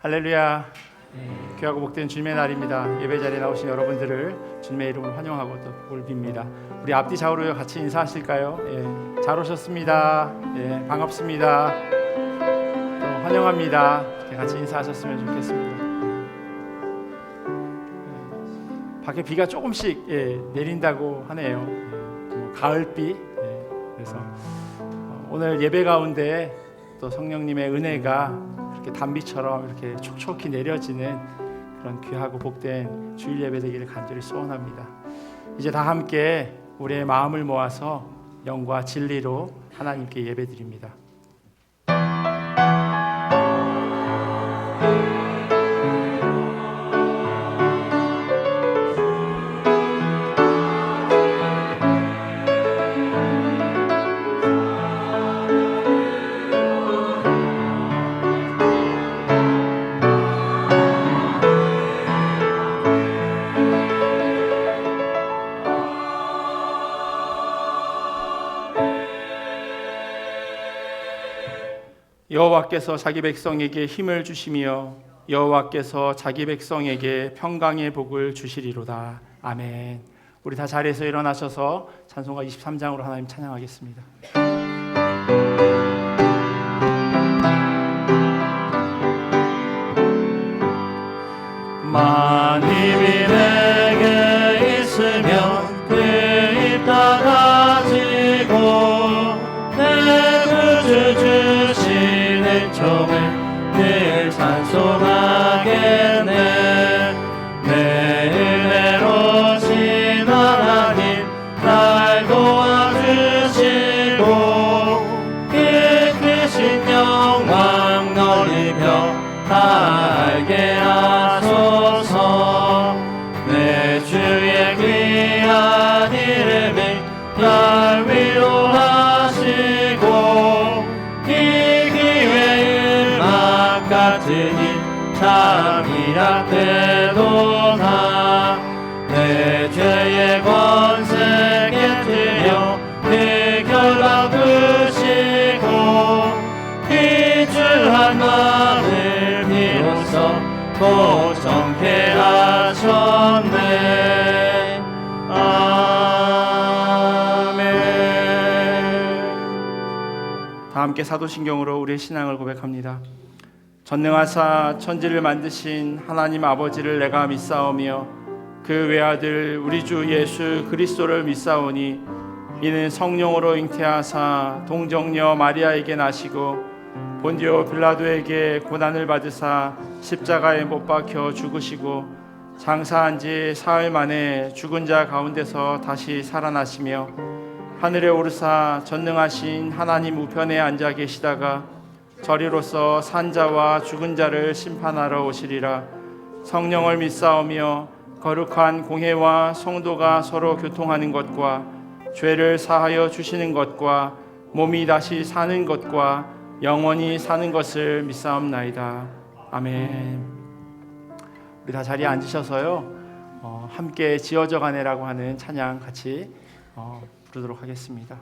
할렐루야. 귀하고 복된 주님의 날입니다. 예배 자리에 나오신 여러분들을 주님의 이름으로 환영하고 또 복을 빕니다. 우리 앞뒤 좌우로 같이 인사하실까요? 예, 잘 오셨습니다. 예, 반갑습니다. 또 환영합니다. 이렇게 같이 인사하셨으면 좋겠습니다. 밖에 비가 조금씩 내린다고 하네요. 가을비. 그래서 오늘 예배 가운데 또 성령님의 은혜가 이렇게 단비처럼 이렇게 촉촉히 내려지는 그런 귀하고 복된 주일 예배 되기를 간절히 소원합니다. 이제 다 함께 우리의 마음을 모아서 영과 진리로 하나님께 예배드립니다. 여호와께서 자기 백성에게 힘을 주시며 여호와께서 자기 백성에게 평강의 복을 주시리로다. 아멘. 우리 다 자리에서 일어나셔서 찬송가 23장으로 하나님 찬양하겠습니다. 만일이 내게 있으면 그 입 닫아지고 내 구주 주시는 종을 늘 찬송하겠네. 내 은혜로신 하나님 날 도와주시고 그 크신 영광 넓혀 다 알게 하소서. 내 주의 귀한 이름이 날 위로하시고 이 기회 음악 같으니 참 이락되도다. 내 죄의 권세 깨뜨려 그 결과 부시고 이 주 하나를 비로소 고정케 하셨네. 아멘. 다 함께 사도신경으로 우리의 신앙을 고백합니다. 전능하사 천지를 만드신 하나님 아버지를 내가 믿사오며 그 외아들 우리 주 예수 그리스도를 믿사오니 이는 성령으로 잉태하사 동정녀 마리아에게 나시고 본디오 빌라도에게 고난을 받으사 십자가에 못 박혀 죽으시고 장사한 지 사흘 만에 죽은 자 가운데서 다시 살아나시며 하늘에 오르사 전능하신 하나님 우편에 앉아 계시다가 저리로서 산자와 죽은 자를 심판하러 오시리라. 성령을 믿사오며 거룩한 공회와 성도가 서로 교통하는 것과 죄를 사하여 주시는 것과 몸이 다시 사는 것과 영원히 사는 것을 믿사옵나이다. 아멘. 우리 다 자리에 앉으셔서요 함께 지어져 가네라고 하는 찬양 같이 부르도록 하겠습니다.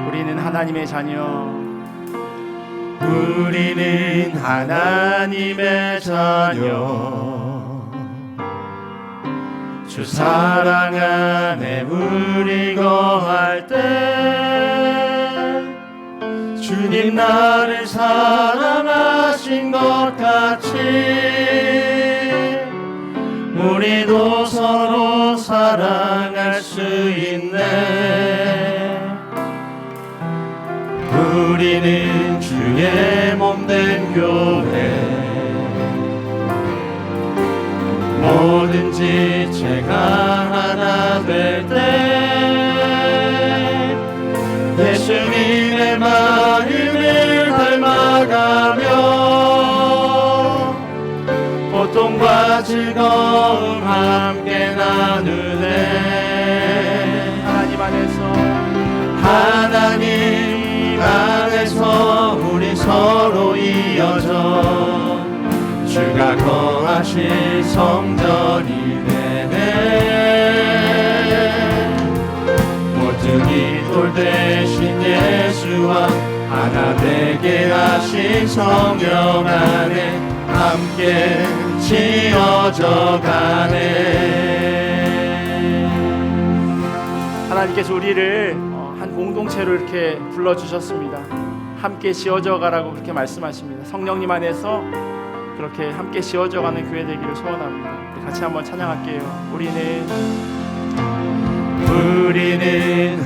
우리는 하나님의 자녀. 우리는 하나님의 자녀. 주 사랑 안에 우리 거할 때 주님 나를 사랑하신 것 같이 우리도 서로 사랑할 수 있네. 우리는 주의 몸된 교회. 뭐든지 죄가 하나 될 때 예수님의 마음을 닮아가며 고통과 즐거움 함께 나누네. 하나님 안에서 우리 서로 이어져 주가 거하실 성전이 되네. 하신 성령 안에 함께 지어져 가네. 하나님께서 우리를 한 공동체로 이렇게 불러주셨습니다. 함께 지어져 가라고 그렇게 말씀하십니다. 성령님 안에서 그렇게 함께 지어져 가는 교회 되기를 소원합니다. 같이 한번 찬양할게요. 우리는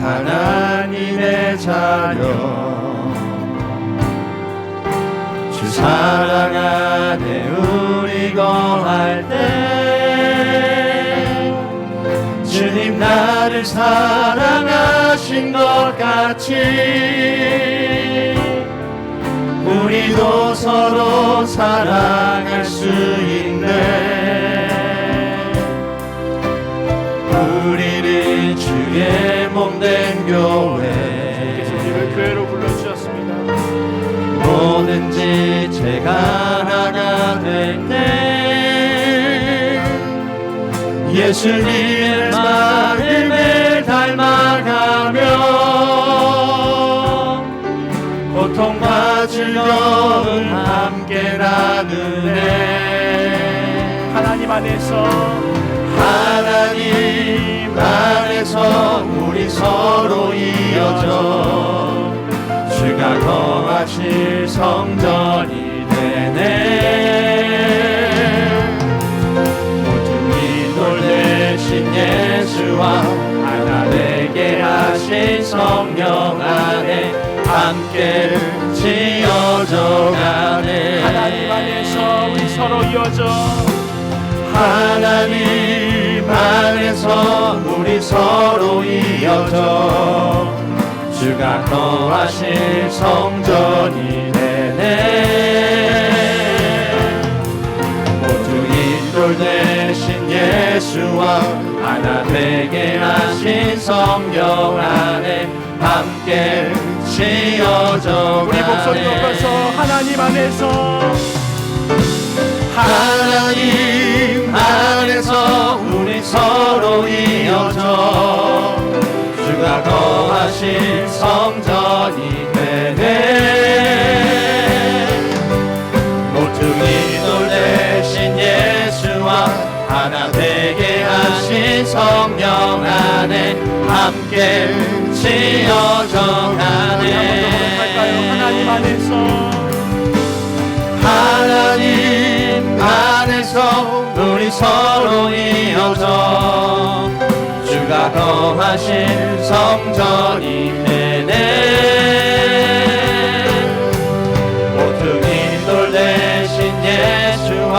하나님의 자녀, 주 사랑 안에 우리 거할 때 주님 나를 사랑하신 것 같이 우리도 서로 사랑할 수 있네. 우리는 주의 몸된 교회, 우리를 교회로 불러주셨습니다. 뭐든지 제가 하나가 될 때 예수님의 마음을 닮아가며 고통과 즐거움 함께 나누네. 하나님 안에서 우리 서로 이어져 주가 거하실 성전이 되네. 모퉁이 돌 대신 예수와 하나 되게 하신 성령 안에 함께 지어져 가네. 하나님 안에서 우리 서로 이어져 하나님 안에서 우리 서로 이어져 주가 거하실 성전이 되네. 모퉁이 돌 대신 예수와 하나 되게 하신 성령 안에 함께 지어져 우리 목소리 높여서 하나님 안에서 우리 서로 이어져 주가 거하신 성전이 되네. 모퉁이 돌 대신 예수와 하나 되게 하신 성령 안에 함께 지어져 가네. 하나님 안에서 우리 서로 이어져 주가 거하신 성전이 되네. 모퉁이 돌 대신 예수와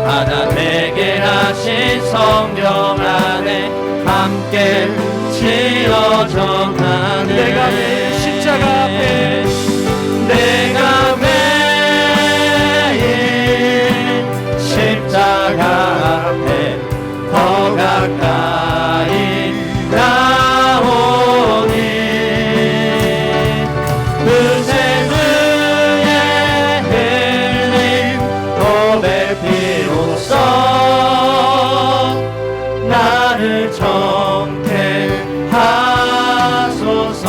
하나 되게 하신 성령 안에 함께 지어져 가네. 내가 매일 십자가 앞에 내가 매일 십자가 앞에 더 가까이 나오니 그새 주의 흘린 고백 비로소 나를 정케 하소서.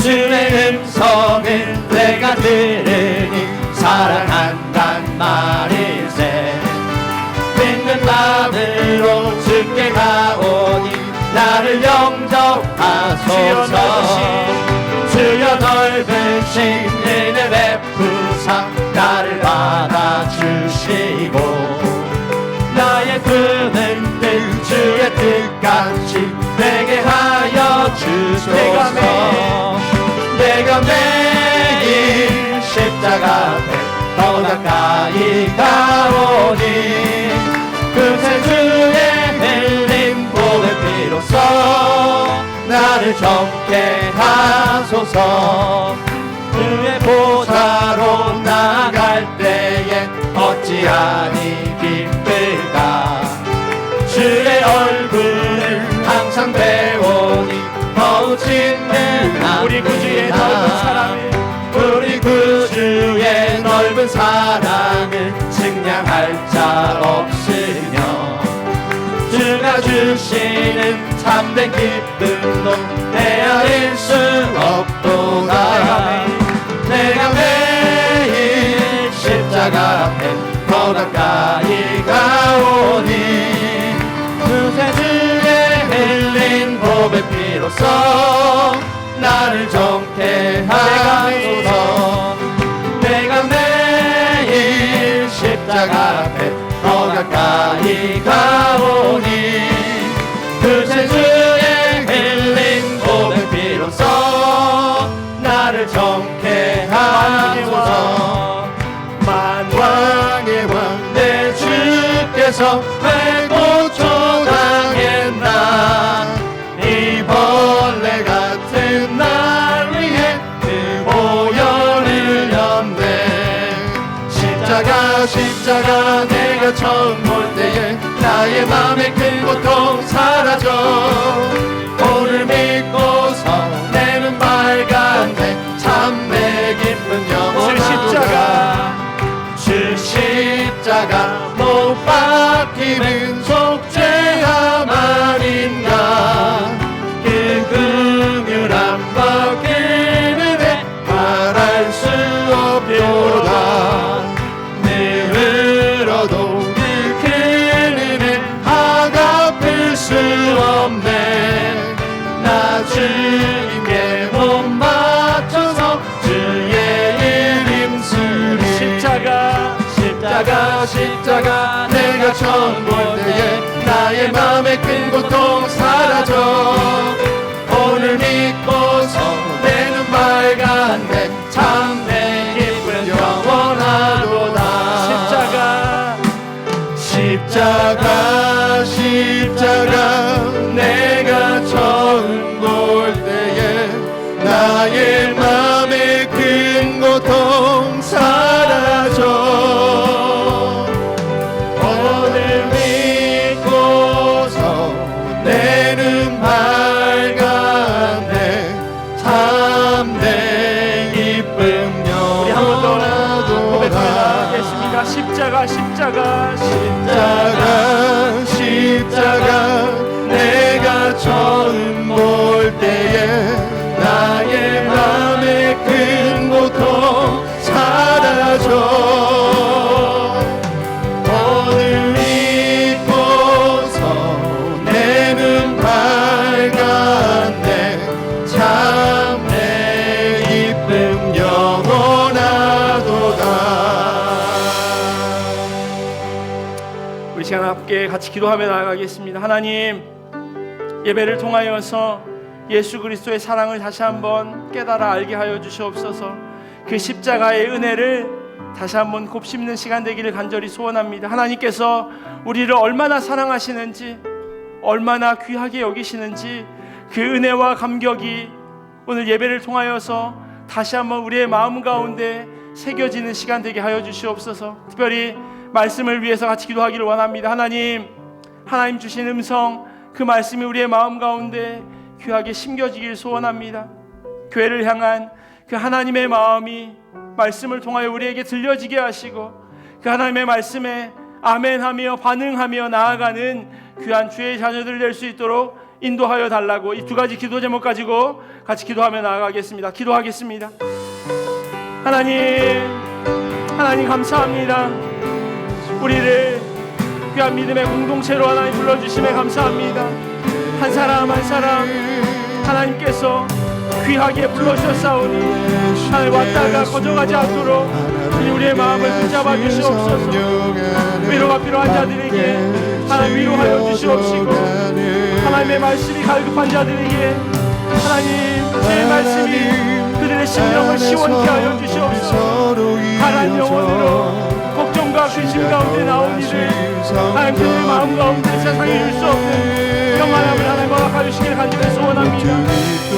주의 음성을 내가 들으니 사랑한단 말일세. 믿는 마음으로 주께 가오니 나를 영접하소서. 주여 넓으신 은혜 베푸사 나를 받아주시고 나의 품은 뜻 주의 뜻같이 되게 하여 주소서. 내가 매일 십자가 앞에 더 가까이 가오니 그새 주의 흘린 보배 피로써 나를 정케 하소서. 그의 보좌로 나갈 때에 어찌하니 기쁠까. 주의 얼굴을 항상 배우니 더욱 짓는 우리 구주의 넓은 사랑을 우리 구주의 넓은 사랑을 증량할 자 없으며 주가 주시는 참된 기쁨도 헤아릴 수 없도다. 더 가까이 가오니 구세주의 흘린 보배 피로써 나를 정케 하소서. 내가 매일 십자가 앞에 더 가까이 가오니 구세주의 흘린 보배 피로써 나를 정케 하소서. 만왕의 왕 내 주께서 왜 고초당했나. 이 벌레 같은 날 위해 그 보혈을 흘렸네. 십자가 내가 처음 볼 때에 나의 맘의 큰 고통 사라져. 오늘 믿고서 내 눈 밝았네. 참 내 기쁜 영원하도다. 주 십자가 못 박히는 속죄함 아닌가. 그 긍휼함 그 은혜 말할 수 없도다. 늘어도 그 큰 은혜 아갚을 수 없네. 나 주님께 못 맞춰서 주의 이름 쓰리. 십자가 내가 처음 볼 때에 나의 맘의 큰 고통 사라져. 오늘 믿고서 내 눈 밝았네. 참 내 기쁜 영원하도다. 십자가 내가 처음 볼 때에 나의 맘의 큰 고통 사라져. 오늘 믿고서 내 눈 밝았네. 참 내 기쁨 영원하도다. 십자가 내가 처음 볼 때에 나의 맘의 큰 고통 사라져. 오늘 믿고서 내 눈 밝았네. 참 내 기쁨 영원하도다. 우리 시간 함께 같이 기도하며 나아가겠습니다. 하나님, 예배를 통하여서 예수 그리스도의 사랑을 다시 한번 깨달아 알게 하여 주시옵소서. 그 십자가의 은혜를 다시 한번 곱씹는 시간 되기를 간절히 소원합니다. 하나님께서 우리를 얼마나 사랑하시는지, 얼마나 귀하게 여기시는지 그 은혜와 감격이 오늘 예배를 통하여서 다시 한번 우리의 마음 가운데 새겨지는 시간 되게 하여 주시옵소서. 특별히 말씀을 위해서 같이 기도하기를 원합니다. 하나님 주신 음성, 그 말씀이 우리의 마음 가운데 귀하게 심겨지길 소원합니다. 교회를 향한 그 하나님의 마음이 말씀을 통하여 우리에게 들려지게 하시고, 그 하나님의 말씀에 아멘하며 반응하며 나아가는 귀한 주의 자녀들 될 수 있도록 인도하여 달라고, 이 두 가지 기도 제목 가지고 같이 기도하며 나아가겠습니다. 기도하겠습니다. 하나님 감사합니다. 우리를 귀한 믿음의 공동체로 하나님 불러주심에 감사합니다. 한 사람 한 사람 하나님께서 귀하게 불러주셨사오니 하나님 왔다가 거저가지 않도록 우리의 마음을 붙잡아 주시옵소서. 위로가 필요한 자들에게 하나님 위로하여 주시옵시고, 하나님의 말씀이 갈급한 자들에게 하나님 제 말씀이 그들의 심령을 시원케 하여 주시옵소서. 가난 영혼으로 걱정과 근심 가운데 나온 이들 하나님 그들의 마음 가운데 세상에 이룰 수 없는 평안함을 하나님 허락하여 주시길 간절히 소원합니다.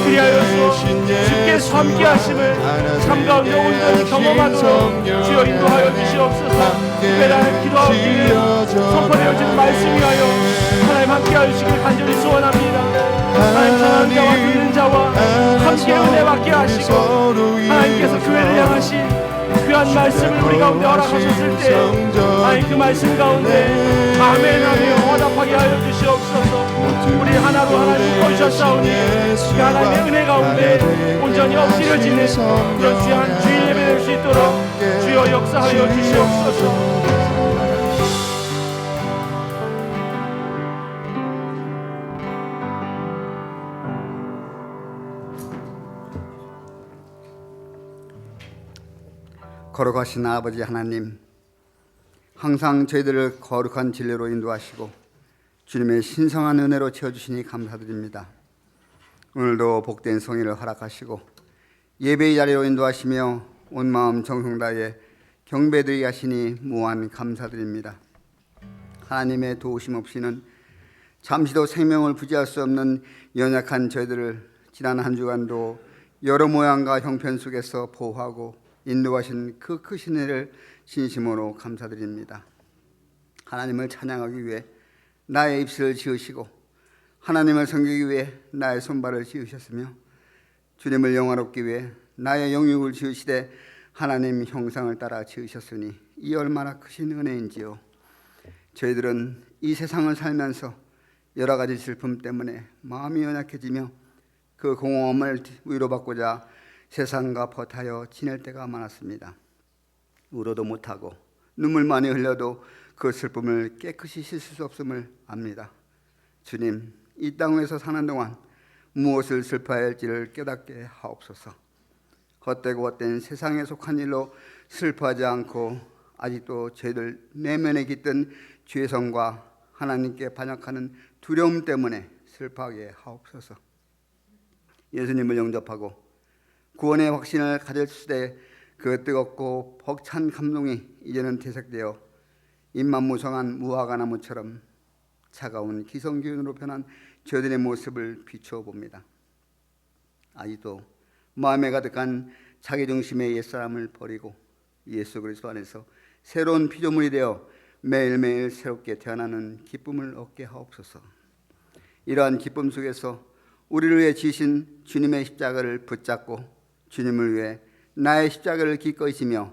그리하여서 주께서 함께 하심을 삶 가운데 온전히 경험하도록 주여 인도하여 주시옵소서. 특별한 기도하기를 선포되어진 말씀 위하여 하나님 함께 하여 주시길 간절히 소원합니다. 하나님 전하는 자와 듣는 자와 함께 은혜 받게 하시고, 하나님께서 교회를 향하신 귀한 말씀을 우리 가운데 허락하셨을 때 하나님 그 말씀 가운데 아멘하며 화답하게 하여 주시옵소서. 우리 하나로 하나님 묶어주셨사오니 그 하나님의 은혜 가운데 온전히 엎드려지는 그런 귀한 주일 예배 될 수 있도록 주여 역사하여 주시옵소서. 거룩하신 아버지 하나님, 항상 저희들을 거룩한 진리로 인도하시고 주님의 신성한 은혜로 채워주시니 감사드립니다. 오늘도 복된 성의를 허락하시고 예배의 자리로 인도하시며 온 마음 정성 다해 경배드리게 하시니 무한 감사드립니다. 하나님의 도우심 없이는 잠시도 생명을 부지할 수 없는 연약한 저희들을 지난 한 주간도 여러 모양과 형편 속에서 보호하고 인도하신 그 크신 은혜를 진심으로 감사드립니다. 하나님을 찬양하기 위해 나의 입술을 지으시고 하나님을 섬기기 위해 나의 손발을 지으셨으며 주님을 영화롭기 위해 나의 영육을 지으시되 하나님 형상을 따라 지으셨으니 이 얼마나 크신 은혜인지요. 저희들은 이 세상을 살면서 여러 가지 슬픔 때문에 마음이 연약해지며 그 공허함을 위로받고자 세상과 벗하여 지낼 때가 많았습니다. 울어도 못하고 눈물 많이 흘려도 그 슬픔을 깨끗이 씻을 수 없음을 압니다. 주님, 이 땅에서 사는 동안 무엇을 슬퍼해야 할지를 깨닫게 하옵소서. 헛되고 헛된 세상에 속한 일로 슬퍼하지 않고 아직도 저희들 내면에 깃든 죄성과 하나님께 반역하는 두려움 때문에 슬퍼하게 하옵소서. 예수님을 영접하고 구원의 확신을 가질 때 그 뜨겁고 벅찬 감동이 이제는 퇴색되어 입만무성한 무화과 나무처럼 차가운 기성기운으로 변한 저들의 모습을 비추어 봅니다. 아직도 마음에 가득한 자기중심의 옛사람을 버리고 예수 그리스도 안에서 새로운 피조물이 되어 매일매일 새롭게 태어나는 기쁨을 얻게 하옵소서. 이러한 기쁨 속에서 우리를 위해 지신 주님의 십자가를 붙잡고 주님을 위해 나의 십자가를 기꺼이 지며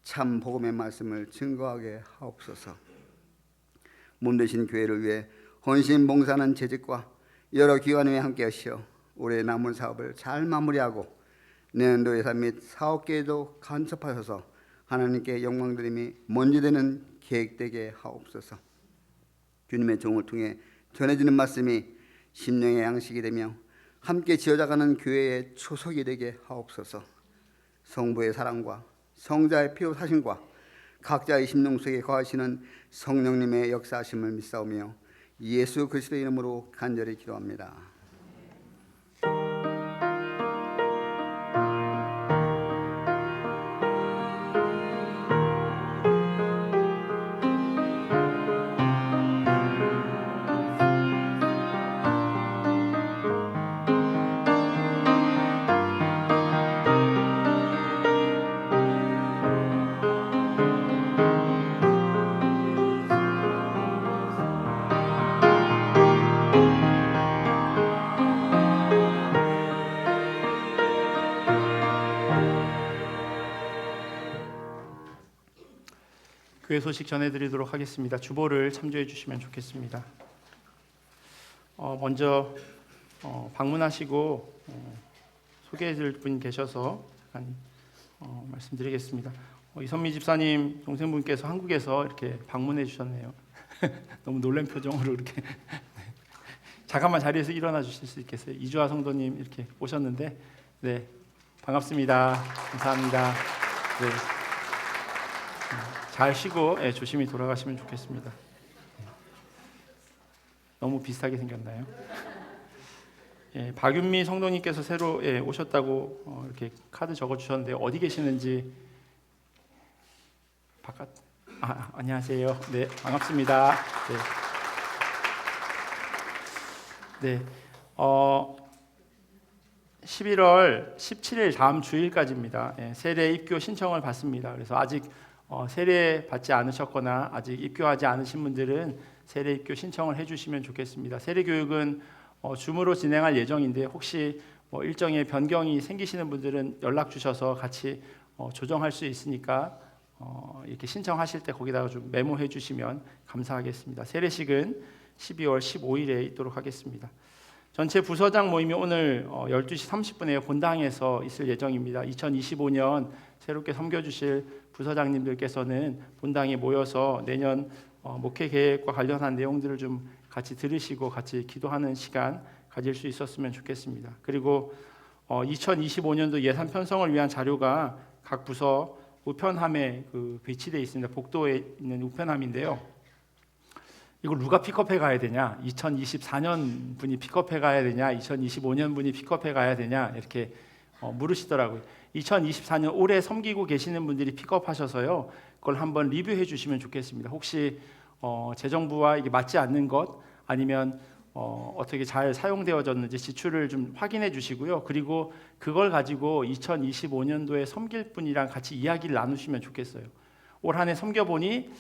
참 복음의 말씀을 증거하게 하옵소서. 몸되신 교회를 위해 헌신 봉사하는 재직과 여러 기관에 함께 하시어 올해 남은 사업을 잘 마무리하고 내년도 예산 및 사업계획도 간섭하셔서 하나님께 영광드림이 먼저 되는 계획되게 하옵소서. 주님의 종을 통해 전해지는 말씀이 심령의 양식이 되며 함께 지어져가는 교회의 초석이 되게 하옵소서. 성부의 사랑과 성자의 피로 사심과 각자의 심령 속에 거하시는 성령님의 역사하심을 믿사오며 예수 그리스도의 이름으로 간절히 기도합니다. 교회 소식 전해드리도록 하겠습니다. 주보를 참조해 주시면 좋겠습니다. 먼저 방문하시고 소개해드릴 분 계셔서 말씀드리겠습니다. 이선미 집사님 동생분께서 한국에서 이렇게 방문해 주셨네요. 너무 놀란 표정으로 이렇게 잠깐만 자리에서 일어나 주실 수 있겠어요? 이주아 성도님 이렇게 오셨는데, 네, 반갑습니다. 감사합니다. 네. 잘 쉬고 조심히 돌아가시면 좋겠습니다. 너무 비슷하게 생겼나요? 박윤미 성도님께서 새로 오셨다고 이렇게 카드 적어주셨는데 어디 계시는지 바깥. 안녕하세요. 네, 반갑습니다. 네. 11월 17일 다음 주일까지입니다. 세례 입교 신청을 받습니다. 그래서 아직 세례 받지 않으셨거나 아직 입교하지 않으신 분들은 세례 입교 신청을 해주시면 좋겠습니다. 세례 교육은 줌으로 진행할 예정인데 혹시 일정에 변경이 생기시는 분들은 연락 주셔서 같이 조정할 수 있으니까 이렇게 신청하실 때 거기다가 좀 메모해 주시면 감사하겠습니다. 세례식은 12월 15일에 있도록 하겠습니다. 전체 부서장 모임이 오늘 12시 30분에 본당에서 있을 예정입니다. 2025년 새롭게 섬겨주실 부서장님들께서는 본당에 모여서 내년 목회 계획과 관련한 내용들을 좀 같이 들으시고 같이 기도하는 시간 가질 수 있었으면 좋겠습니다. 그리고 2025년도 예산 편성을 위한 자료가 각 부서 우편함에 배치되어 있습니다. 복도에 있는 우편함인데요. 이걸 누가 픽업해 가야 되냐? 2024년 분이 픽업해 가야 되냐? 2025년 분이 픽업해 가야 되냐? 이렇게 물으시더라고요. 2024년 올해 섬기고 계시는 분들이 픽업하셔서요. 그걸 한번 리뷰해 주시면 좋겠습니다. 혹시 재정부와 이게 맞지 않는 것 아니면 어떻게 잘 사용되어졌는지 지출을 좀 확인해 주시고요. 그리고 그걸 가지고 2025년도에 섬길 분이랑 같이 이야기를 나누시면 좋겠어요. 올 한 해 섬겨보니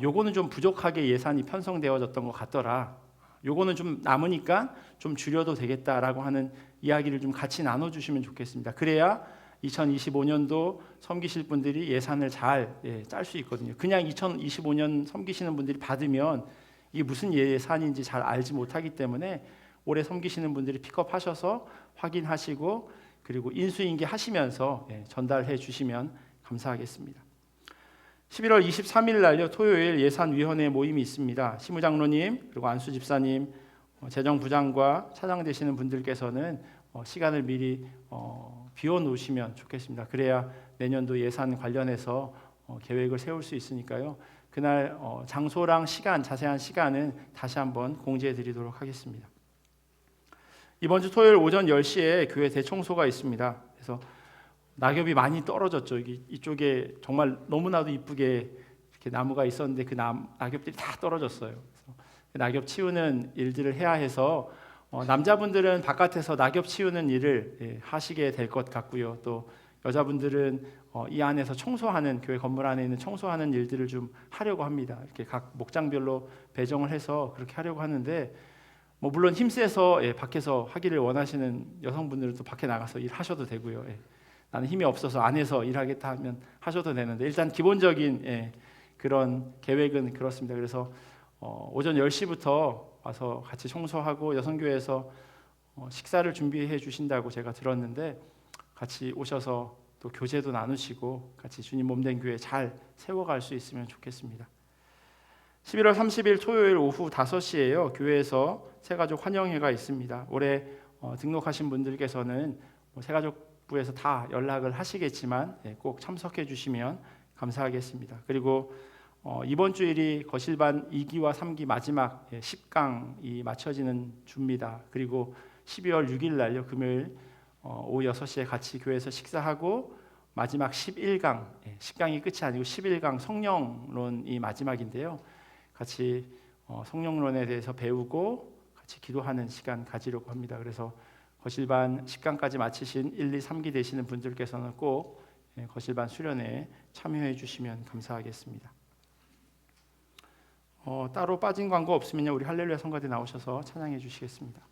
요거는 좀 부족하게 예산이 편성되어졌던 것 같더라. 요거는 좀 남으니까 좀 줄여도 되겠다라고 하는 이야기를 좀 같이 나눠주시면 좋겠습니다. 그래야 2025년도 섬기실 분들이 예산을 잘 짤 수 있거든요. 그냥 2025년 섬기시는 분들이 받으면 이게 무슨 예산인지 잘 알지 못하기 때문에 올해 섬기시는 분들이 픽업하셔서 확인하시고 그리고 인수인계 하시면서 전달해 주시면 감사하겠습니다. 11월 23일 날요 토요일 예산위원회 모임이 있습니다. 시무장로님 그리고 안수 집사님, 재정부장과 차장 되시는 분들께서는 시간을 미리 비워 놓으시면 좋겠습니다. 그래야 내년도 예산 관련해서 계획을 세울 수 있으니까요. 그날 장소랑 시간, 자세한 시간은 다시 한번 공지해 드리도록 하겠습니다. 이번 주 토요일 오전 10시에 교회 대청소가 있습니다. 그래서 낙엽이 많이 떨어졌죠. 이쪽에 정말 너무나도 이쁘게 이렇게 나무가 있었는데 그 낙엽들이 다 떨어졌어요. 그래서 낙엽 치우는 일들을 해야 해서 남자분들은 바깥에서 낙엽 치우는 일을 하시게 될 것 같고요. 또 여자분들은 이 안에서 청소하는 교회 건물 안에 있는 청소하는 일들을 좀 하려고 합니다. 이렇게 각 목장별로 배정을 해서 그렇게 하려고 하는데 물론 힘세서 밖에서 하기를 원하시는 여성분들은 또 밖에 나가서 일하셔도 되고요. 나는 힘이 없어서 안에서 일하겠다 하면 하셔도 되는데 일단 기본적인 그런 계획은 그렇습니다. 그래서 오전 10시부터 와서 같이 청소하고 여성교회에서 식사를 준비해 주신다고 제가 들었는데 같이 오셔서 또 교제도 나누시고 같이 주님 몸된 교회 잘 세워갈 수 있으면 좋겠습니다. 11월 30일 토요일 오후 5시에요. 교회에서 새가족 환영회가 있습니다. 올해 등록하신 분들께서는 새가족부에서 다 연락을 하시겠지만 꼭 참석해 주시면 감사하겠습니다. 그리고 이번 주일이 거실반 2기와 3기 마지막 10강이 맞춰지는 주입니다. 그리고 12월 6일 날요 금요일 오후 6시에 같이 교회에서 식사하고 마지막 11강 10강이 끝이 아니고 11강 성령론이 마지막인데요. 같이 성령론에 대해서 배우고 같이 기도하는 시간 가지려고 합니다. 그래서 거실반 10강까지 마치신 1, 2, 3기 되시는 분들께서는 꼭 거실반 수련회에 참여해 주시면 감사하겠습니다. 따로 빠진 광고 없으면요 우리 할렐루야 성가대 나오셔서 찬양해 주시겠습니다.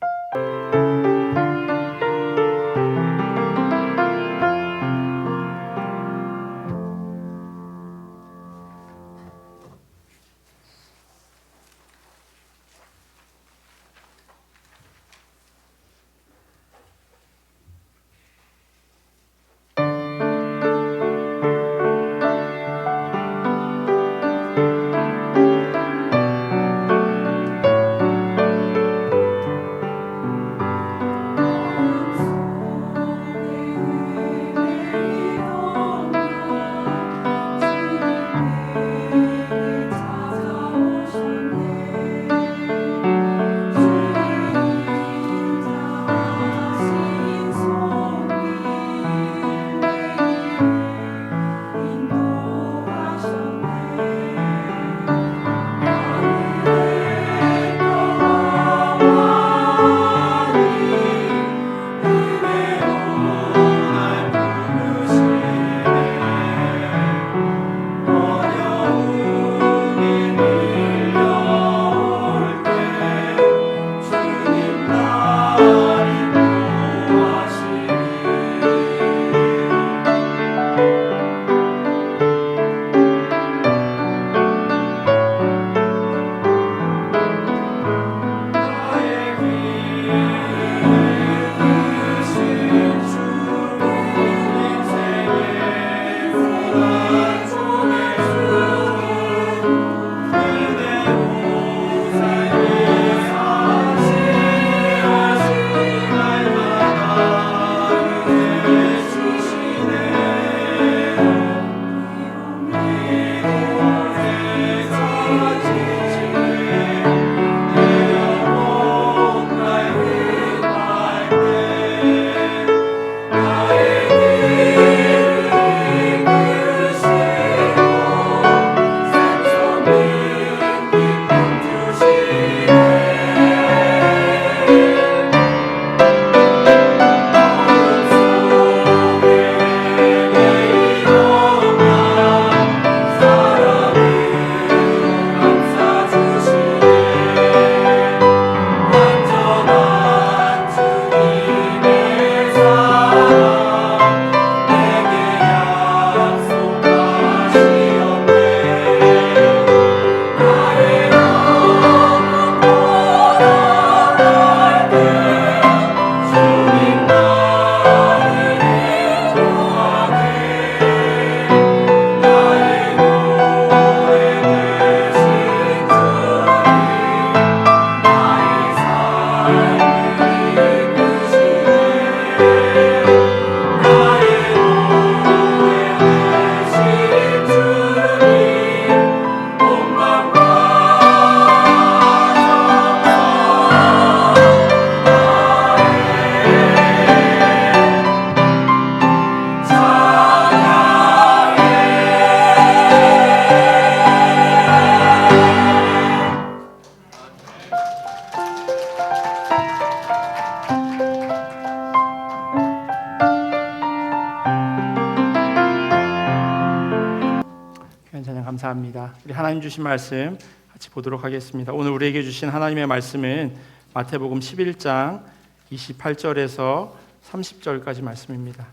감사합니다. 우리 하나님 주신 말씀 같이 보도록 하겠습니다. 오늘 우리에게 주신 하나님의 말씀은 마태복음 11장 28절에서 30절까지 말씀입니다.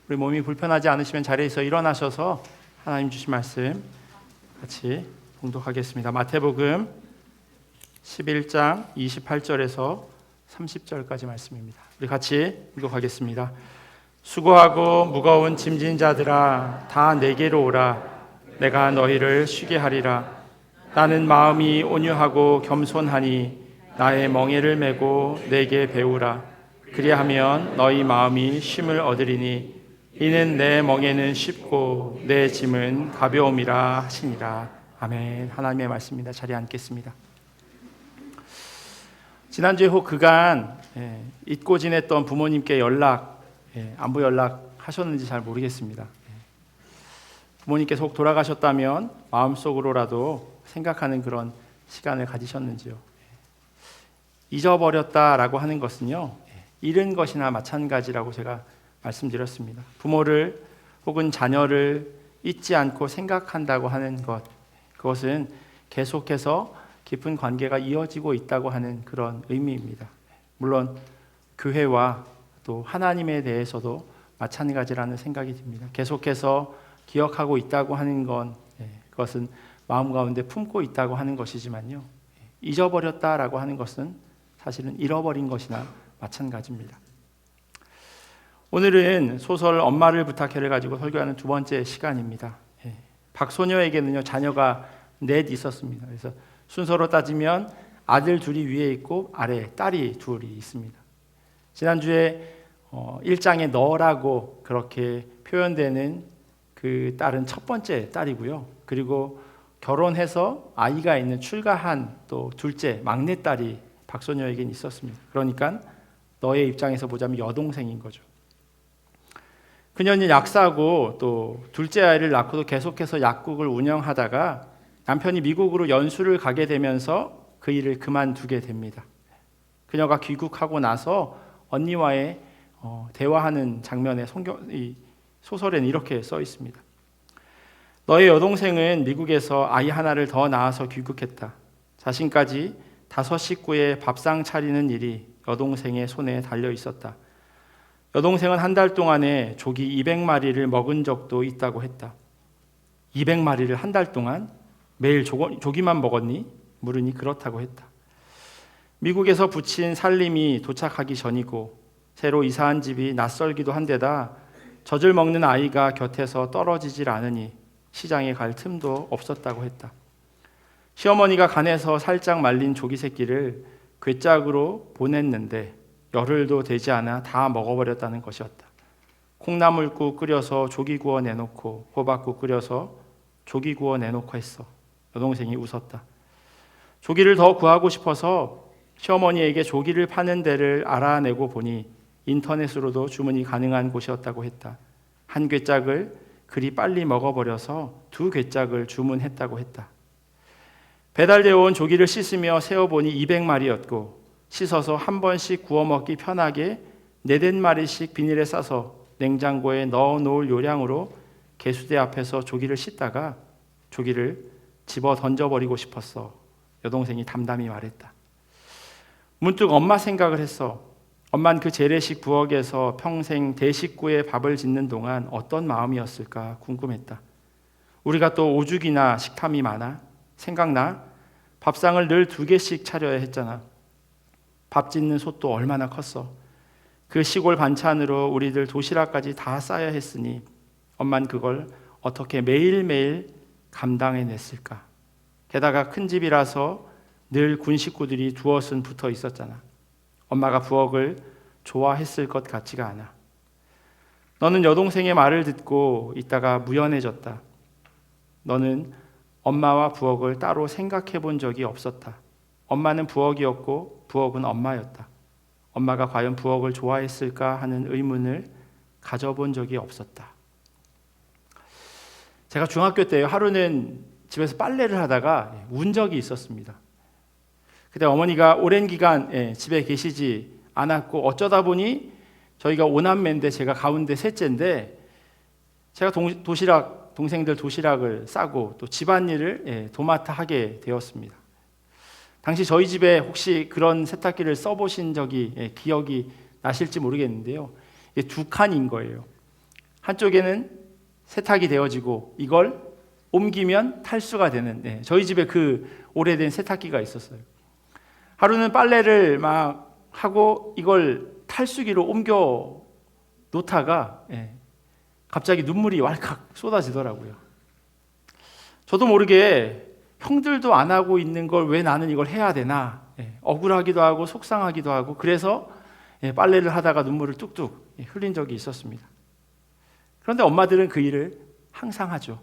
우리 몸이 불편하지 않으시면 자리에서 일어나셔서 하나님 주신 말씀 같이 봉독하겠습니다. 마태복음 11장 28절에서 30절까지 말씀입니다. 우리 같이 읽어가겠습니다. 수고하고 무거운 짐진 자들아 다 내게로 오라. 내가 너희를 쉬게 하리라. 나는 마음이 온유하고 겸손하니 나의 멍에를 메고 내게 배우라. 그리하면 너희 마음이 쉼을 얻으리니 이는 내 멍에는 쉽고 내 짐은 가벼움이라 하시니라. 아멘. 하나님의 말씀입니다. 자리에 앉겠습니다. 지난주에 혹 그간 잊고 지냈던 부모님께 안부 연락 하셨는지 잘 모르겠습니다. 부모님께서 혹 돌아가셨다면 마음속으로라도 생각하는 그런 시간을 가지셨는지요. 잊어버렸다라고 하는 것은요, 잃은 것이나 마찬가지라고 제가 말씀드렸습니다. 부모를 혹은 자녀를 잊지 않고 생각한다고 하는 것, 그것은 계속해서 깊은 관계가 이어지고 있다고 하는 그런 의미입니다. 물론 교회와 또 하나님에 대해서도 마찬가지라는 생각이 듭니다. 계속해서 기억하고 있다고 하는 건 그것은 마음 가운데 품고 있다고 하는 것이지만요, 잊어버렸다라고 하는 것은 사실은 잃어버린 것이나 마찬가지입니다. 오늘은 소설 엄마를 부탁해를 가지고 설교하는 두 번째 시간입니다. 박소녀에게는요 자녀가 넷 있었습니다. 그래서 순서로 따지면 아들 둘이 위에 있고 아래 딸이 둘이 있습니다. 지난주에 1장에 너라고 그렇게 표현되는 그 딸은 첫 번째 딸이고요. 그리고 결혼해서 아이가 있는 출가한 또 둘째 막내 딸이 박소녀에겐 있었습니다. 그러니까 너의 입장에서 보자면 여동생인 거죠. 그녀는 약사고 또 둘째 아이를 낳고도 계속해서 약국을 운영하다가 남편이 미국으로 연수를 가게 되면서 그 일을 그만두게 됩니다. 그녀가 귀국하고 나서 언니와의 대화하는 장면에 소설에는 이렇게 써 있습니다. 너의 여동생은 미국에서 아이 하나를 더 낳아서 귀국했다. 자신까지 5 식구의 밥상 차리는 일이 여동생의 손에 달려 있었다. 여동생은 한 달 동안에 조기 200마리를 먹은 적도 있다고 했다. 200마리를 한 달 동안 매일 조기만 먹었니? 물으니 그렇다고 했다. 미국에서 붙인 살림이 도착하기 전이고 새로 이사한 집이 낯설기도 한데다 젖을 먹는 아이가 곁에서 떨어지질 않으니 시장에 갈 틈도 없었다고 했다. 시어머니가 간에서 살짝 말린 조기 새끼를 괴짝으로 보냈는데 열흘도 되지 않아 다 먹어버렸다는 것이었다. 콩나물국 끓여서 조기 구워 내놓고 호박국 끓여서 조기 구워 내놓고 했어. 여동생이 웃었다. 조기를 더 구하고 싶어서 시어머니에게 조기를 파는 데를 알아내고 보니 인터넷으로도 주문이 가능한 곳이었다고 했다. 한 괴짝을 그리 빨리 먹어버려서 2괴짝을 주문했다고 했다. 배달되어 온 조기를 씻으며 세어보니 200마리였고 씻어서 한 번씩 구워 먹기 편하게 4-5마리씩 비닐에 싸서 냉장고에 넣어 놓을 요량으로 개수대 앞에서 조기를 씻다가 조기를 집어 던져버리고 싶었어. 여동생이 담담히 말했다. 문득 엄마 생각을 했어. 엄만 그 재래식 부엌에서 평생 대식구의 밥을 짓는 동안 어떤 마음이었을까 궁금했다. 우리가 또 오죽이나 식탐이 많아? 생각나? 밥상을 늘 2개씩 차려야 했잖아. 밥 짓는 솥도 얼마나 컸어. 그 시골 반찬으로 우리들 도시락까지 다 싸야 했으니 엄만 그걸 어떻게 매일매일 감당해냈을까. 게다가 큰 집이라서 늘 군 식구들이 두엇은 붙어 있었잖아. 엄마가 부엌을 좋아했을 것 같지가 않아. 너는 여동생의 말을 듣고 있다가 무연해졌다. 너는 엄마와 부엌을 따로 생각해 본 적이 없었다. 엄마는 부엌이었고 부엌은 엄마였다. 엄마가 과연 부엌을 좋아했을까 하는 의문을 가져본 적이 없었다. 제가 중학교 때 하루는 집에서 빨래를 하다가 운 적이 있었습니다. 그때 어머니가 오랜 기간 집에 계시지 않았고 어쩌다 보니 저희가 5남매인데 제가 가운데 셋째인데 제가 동생들 도시락을 싸고 또 집안일을 도맡아 하게 되었습니다. 당시 저희 집에 혹시 그런 세탁기를 써보신 적이 기억이 나실지 모르겠는데요. 2칸인 거예요. 한쪽에는 세탁이 되어지고 이걸 옮기면 탈수가 되는 저희 집에 그 오래된 세탁기가 있었어요. 하루는 빨래를 막 하고 이걸 탈수기로 옮겨 놓다가 갑자기 눈물이 왈칵 쏟아지더라고요. 저도 모르게 형들도 안 하고 있는 걸 왜 나는 이걸 해야 되나 억울하기도 하고 속상하기도 하고 그래서 빨래를 하다가 눈물을 뚝뚝 흘린 적이 있었습니다. 그런데 엄마들은 그 일을 항상 하죠.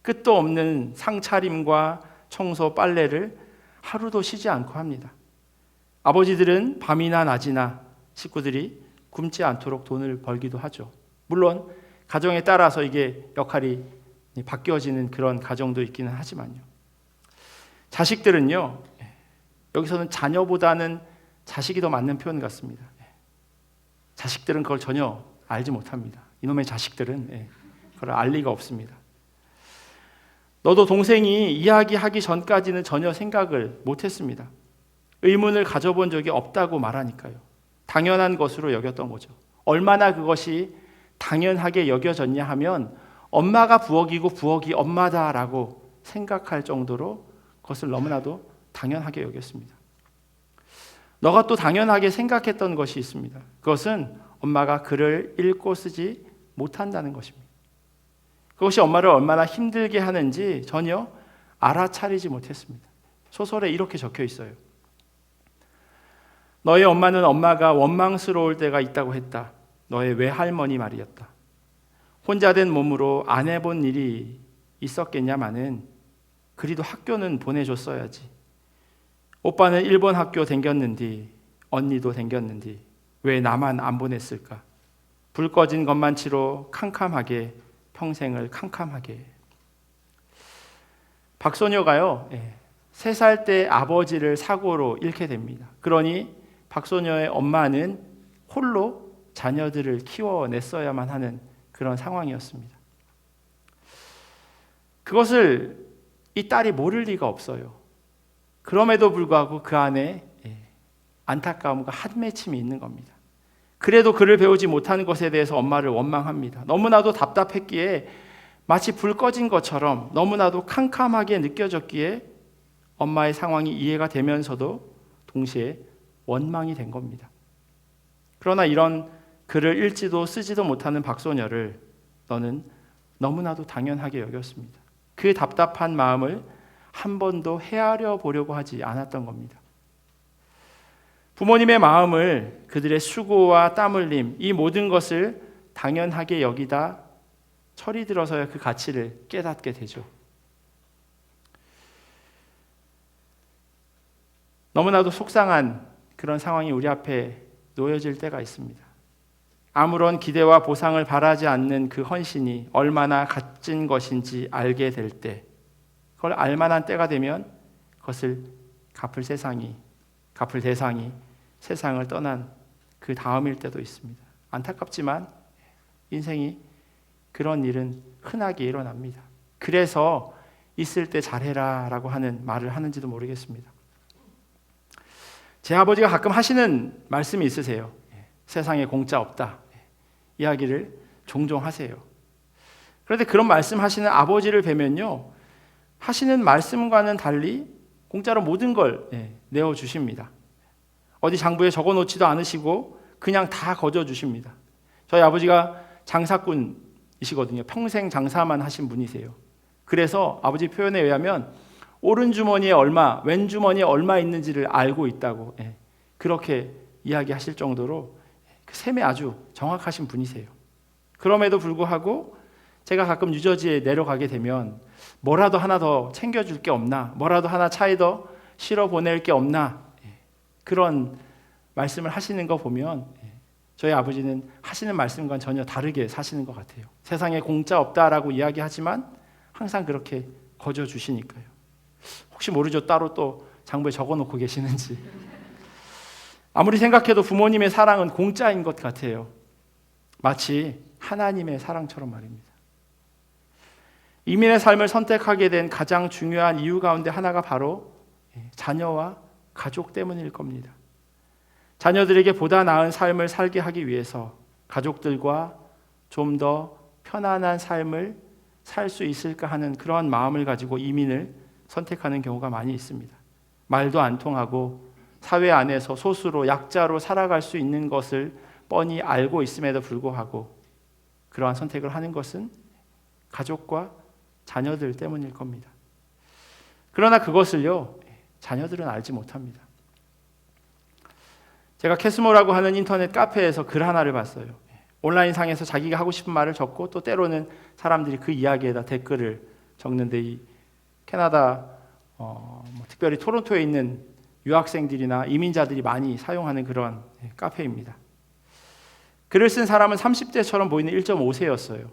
끝도 없는 상차림과 청소, 빨래를 하루도 쉬지 않고 합니다. 아버지들은 밤이나 낮이나 식구들이 굶지 않도록 돈을 벌기도 하죠. 물론 가정에 따라서 이게 역할이 바뀌어지는 그런 가정도 있기는 하지만요. 자식들은요, 여기서는 자녀보다는 자식이 더 맞는 표현 같습니다. 자식들은 그걸 전혀 알지 못합니다. 이놈의 자식들은 그걸 알 리가 없습니다. 너도 동생이 이야기하기 전까지는 전혀 생각을 못했습니다. 의문을 가져본 적이 없다고 말하니까요. 당연한 것으로 여겼던 거죠. 얼마나 그것이 당연하게 여겨졌냐 하면 엄마가 부엌이고 부엌이 엄마다라고 생각할 정도로 그것을 너무나도 당연하게 여겼습니다. 너가 또 당연하게 생각했던 것이 있습니다. 그것은 엄마가 글을 읽고 쓰지 못한다는 것입니다. 그것이 엄마를 얼마나 힘들게 하는지 전혀 알아차리지 못했습니다. 소설에 이렇게 적혀 있어요. 너의 엄마는 엄마가 원망스러울 때가 있다고 했다. 너의 외할머니 말이었다. 혼자 된 몸으로 안 해본 일이 있었겠냐마는 그리도 학교는 보내줬어야지. 오빠는 일본 학교 댕겼는디 언니도 댕겼는디 왜 나만 안 보냈을까? 불 꺼진 것만치로 캄캄하게 평생을 캄캄하게. 박소녀가요 3살 때 아버지를 사고로 잃게 됩니다. 그러니 박소녀의 엄마는 홀로 자녀들을 키워냈어야만 하는 그런 상황이었습니다. 그것을 이 딸이 모를 리가 없어요. 그럼에도 불구하고 그 안에 안타까움과 한맺힘이 있는 겁니다. 그래도 글을 배우지 못하는 것에 대해서 엄마를 원망합니다. 너무나도 답답했기에 마치 불 꺼진 것처럼 너무나도 캄캄하게 느껴졌기에 엄마의 상황이 이해가 되면서도 동시에 원망이 된 겁니다. 그러나 이런 글을 읽지도 쓰지도 못하는 박소녀를 너는 너무나도 당연하게 여겼습니다. 그 답답한 마음을 한 번도 헤아려 보려고 하지 않았던 겁니다. 부모님의 마음을 그들의 수고와 땀 흘림 이 모든 것을 당연하게 여기다 철이 들어서야 그 가치를 깨닫게 되죠. 너무나도 속상한 그런 상황이 우리 앞에 놓여질 때가 있습니다. 아무런 기대와 보상을 바라지 않는 그 헌신이 얼마나 값진 것인지 알게 될 때, 그걸 알만한 때가 되면 그것을 갚을 대상이 세상을 떠난 그 다음일 때도 있습니다. 안타깝지만 인생이 그런 일은 흔하게 일어납니다. 그래서 있을 때 잘해라 라고 하는 말을 하는지도 모르겠습니다. 제 아버지가 가끔 하시는 말씀이 있으세요. 세상에 공짜 없다 이야기를 종종 하세요. 그런데 그런 말씀하시는 아버지를 뵈면요, 하시는 말씀과는 달리 공짜로 모든 걸 내어주십니다. 어디 장부에 적어놓지도 않으시고 그냥 다 거저주십니다. 저희 아버지가 장사꾼이시거든요. 평생 장사만 하신 분이세요. 그래서 아버지 표현에 의하면 오른 주머니에 얼마, 왼 주머니에 얼마 있는지를 알고 있다고 그렇게 이야기하실 정도로 그 셈에 아주 정확하신 분이세요. 그럼에도 불구하고 제가 가끔 유저지에 내려가게 되면 뭐라도 하나 더 챙겨줄 게 없나, 뭐라도 하나 차에 더 실어 보낼 게 없나, 그런 말씀을 하시는 거 보면 저희 아버지는 하시는 말씀과는 전혀 다르게 사시는 것 같아요. 세상에 공짜 없다라고 이야기하지만 항상 그렇게 거저 주시니까요. 혹시 모르죠, 따로 또 장부에 적어놓고 계시는지. 아무리 생각해도 부모님의 사랑은 공짜인 것 같아요. 마치 하나님의 사랑처럼 말입니다. 이민의 삶을 선택하게 된 가장 중요한 이유 가운데 하나가 바로 자녀와 가족 때문일 겁니다. 자녀들에게 보다 나은 삶을 살게 하기 위해서 가족들과 좀 더 편안한 삶을 살 수 있을까 하는 그러한 마음을 가지고 이민을 선택하는 경우가 많이 있습니다. 말도 안 통하고 사회 안에서 소수로 약자로 살아갈 수 있는 것을 뻔히 알고 있음에도 불구하고 그러한 선택을 하는 것은 가족과 자녀들 때문일 겁니다. 그러나 그것을요, 자녀들은 알지 못합니다. 제가 캐스모라고 하는 인터넷 카페에서 글 하나를 봤어요. 온라인상에서 자기가 하고 싶은 말을 적고 또 때로는 사람들이 그 이야기에다 댓글을 적는데, 이 캐나다 특별히 토론토에 있는 유학생들이나 이민자들이 많이 사용하는 그런 카페입니다. 글을 쓴 사람은 30대처럼 보이는 1.5세였어요.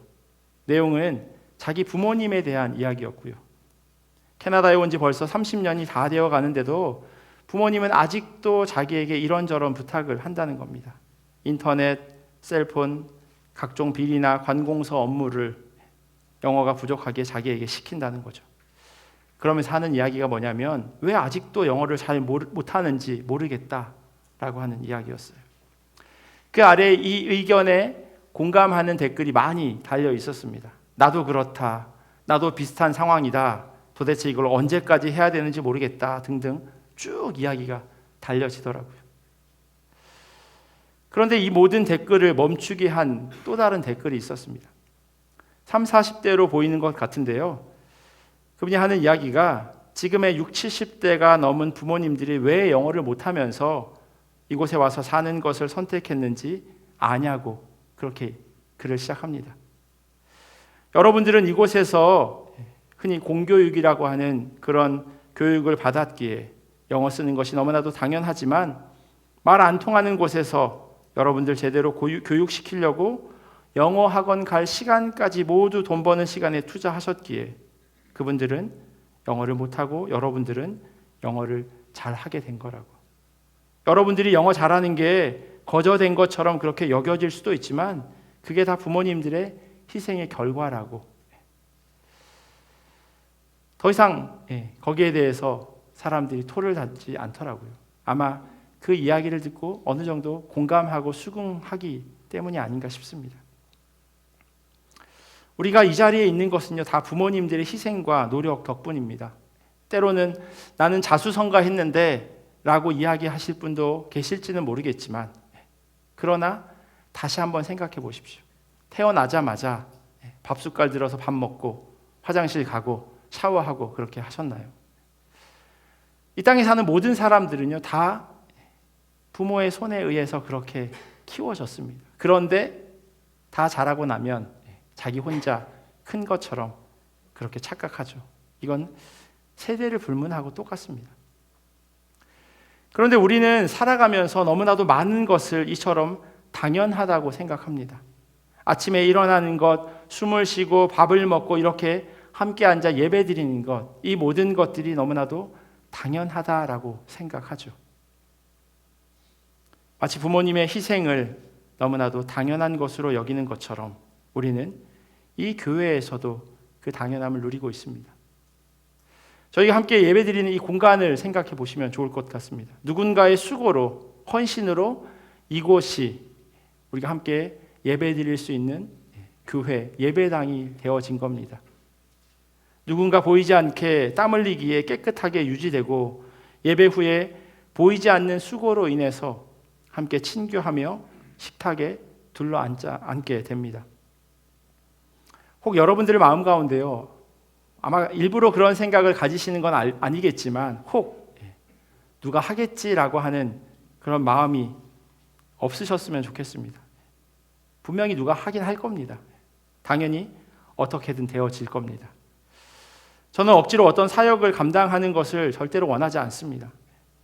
내용은 자기 부모님에 대한 이야기였고요. 캐나다에 온 지 벌써 30년이 다 되어 가는데도 부모님은 아직도 자기에게 이런저런 부탁을 한다는 겁니다. 인터넷, 셀폰, 각종 비리나 관공서 업무를 영어가 부족하게 자기에게 시킨다는 거죠. 그러면서 하는 이야기가 뭐냐면 왜 아직도 영어를 잘 못하는지 모르겠다라고 하는 이야기였어요. 그 아래 이 의견에 공감하는 댓글이 많이 달려 있었습니다. 나도 그렇다, 나도 비슷한 상황이다, 도대체 이걸 언제까지 해야 되는지 모르겠다 등등 쭉 이야기가 달려지더라고요. 그런데 이 모든 댓글을 멈추게 한 또 다른 댓글이 있었습니다. 30, 40대로 보이는 것 같은데요, 그분이 하는 이야기가 지금의 60, 70대가 넘은 부모님들이 왜 영어를 못하면서 이곳에 와서 사는 것을 선택했는지 아냐고 그렇게 글을 시작합니다. 여러분들은 이곳에서 흔히 공교육이라고 하는 그런 교육을 받았기에 영어 쓰는 것이 너무나도 당연하지만 말 안 통하는 곳에서 여러분들 제대로 교육시키려고 영어 학원 갈 시간까지 모두 돈 버는 시간에 투자하셨기에 그분들은 영어를 못하고 여러분들은 영어를 잘하게 된 거라고. 여러분들이 영어 잘하는 게 거저된 것처럼 그렇게 여겨질 수도 있지만 그게 다 부모님들의 희생의 결과라고. 더 이상 거기에 대해서 사람들이 토를 닫지 않더라고요. 아마 그 이야기를 듣고 어느 정도 공감하고 수긍하기 때문이 아닌가 싶습니다. 우리가 이 자리에 있는 것은요, 다 부모님들의 희생과 노력 덕분입니다. 때로는 나는 자수성가했는데 라고 이야기하실 분도 계실지는 모르겠지만, 그러나 다시 한번 생각해 보십시오. 태어나자마자 밥숟갈 들어서 밥 먹고 화장실 가고 샤워하고 그렇게 하셨나요? 이 땅에 사는 모든 사람들은요, 다 부모의 손에 의해서 그렇게 키워졌습니다. 그런데 다 자라고 나면 자기 혼자 큰 것처럼 그렇게 착각하죠. 이건 세대를 불문하고 똑같습니다. 그런데 우리는 살아가면서 너무나도 많은 것을 이처럼 당연하다고 생각합니다. 아침에 일어나는 것, 숨을 쉬고 밥을 먹고 이렇게 함께 앉아 예배 드리는 것, 이 모든 것들이 너무나도 당연하다라고 생각하죠. 마치 부모님의 희생을 너무나도 당연한 것으로 여기는 것처럼 우리는 이 교회에서도 그 당연함을 누리고 있습니다. 저희가 함께 예배드리는 이 공간을 생각해 보시면 좋을 것 같습니다. 누군가의 수고로, 헌신으로 이곳이 우리가 함께 예배드릴 수 있는 교회, 예배당이 되어진 겁니다. 누군가 보이지 않게 땀 흘리기에 깨끗하게 유지되고 예배 후에 보이지 않는 수고로 인해서 함께 친교하며 식탁에 둘러앉게 됩니다. 혹 여러분들의 마음 가운데요, 아마 일부러 그런 생각을 가지시는 건 아니겠지만 혹 누가 하겠지라고 하는 그런 마음이 없으셨으면 좋겠습니다. 분명히 누가 하긴 할 겁니다. 당연히 어떻게든 되어질 겁니다. 저는 억지로 어떤 사역을 감당하는 것을 절대로 원하지 않습니다.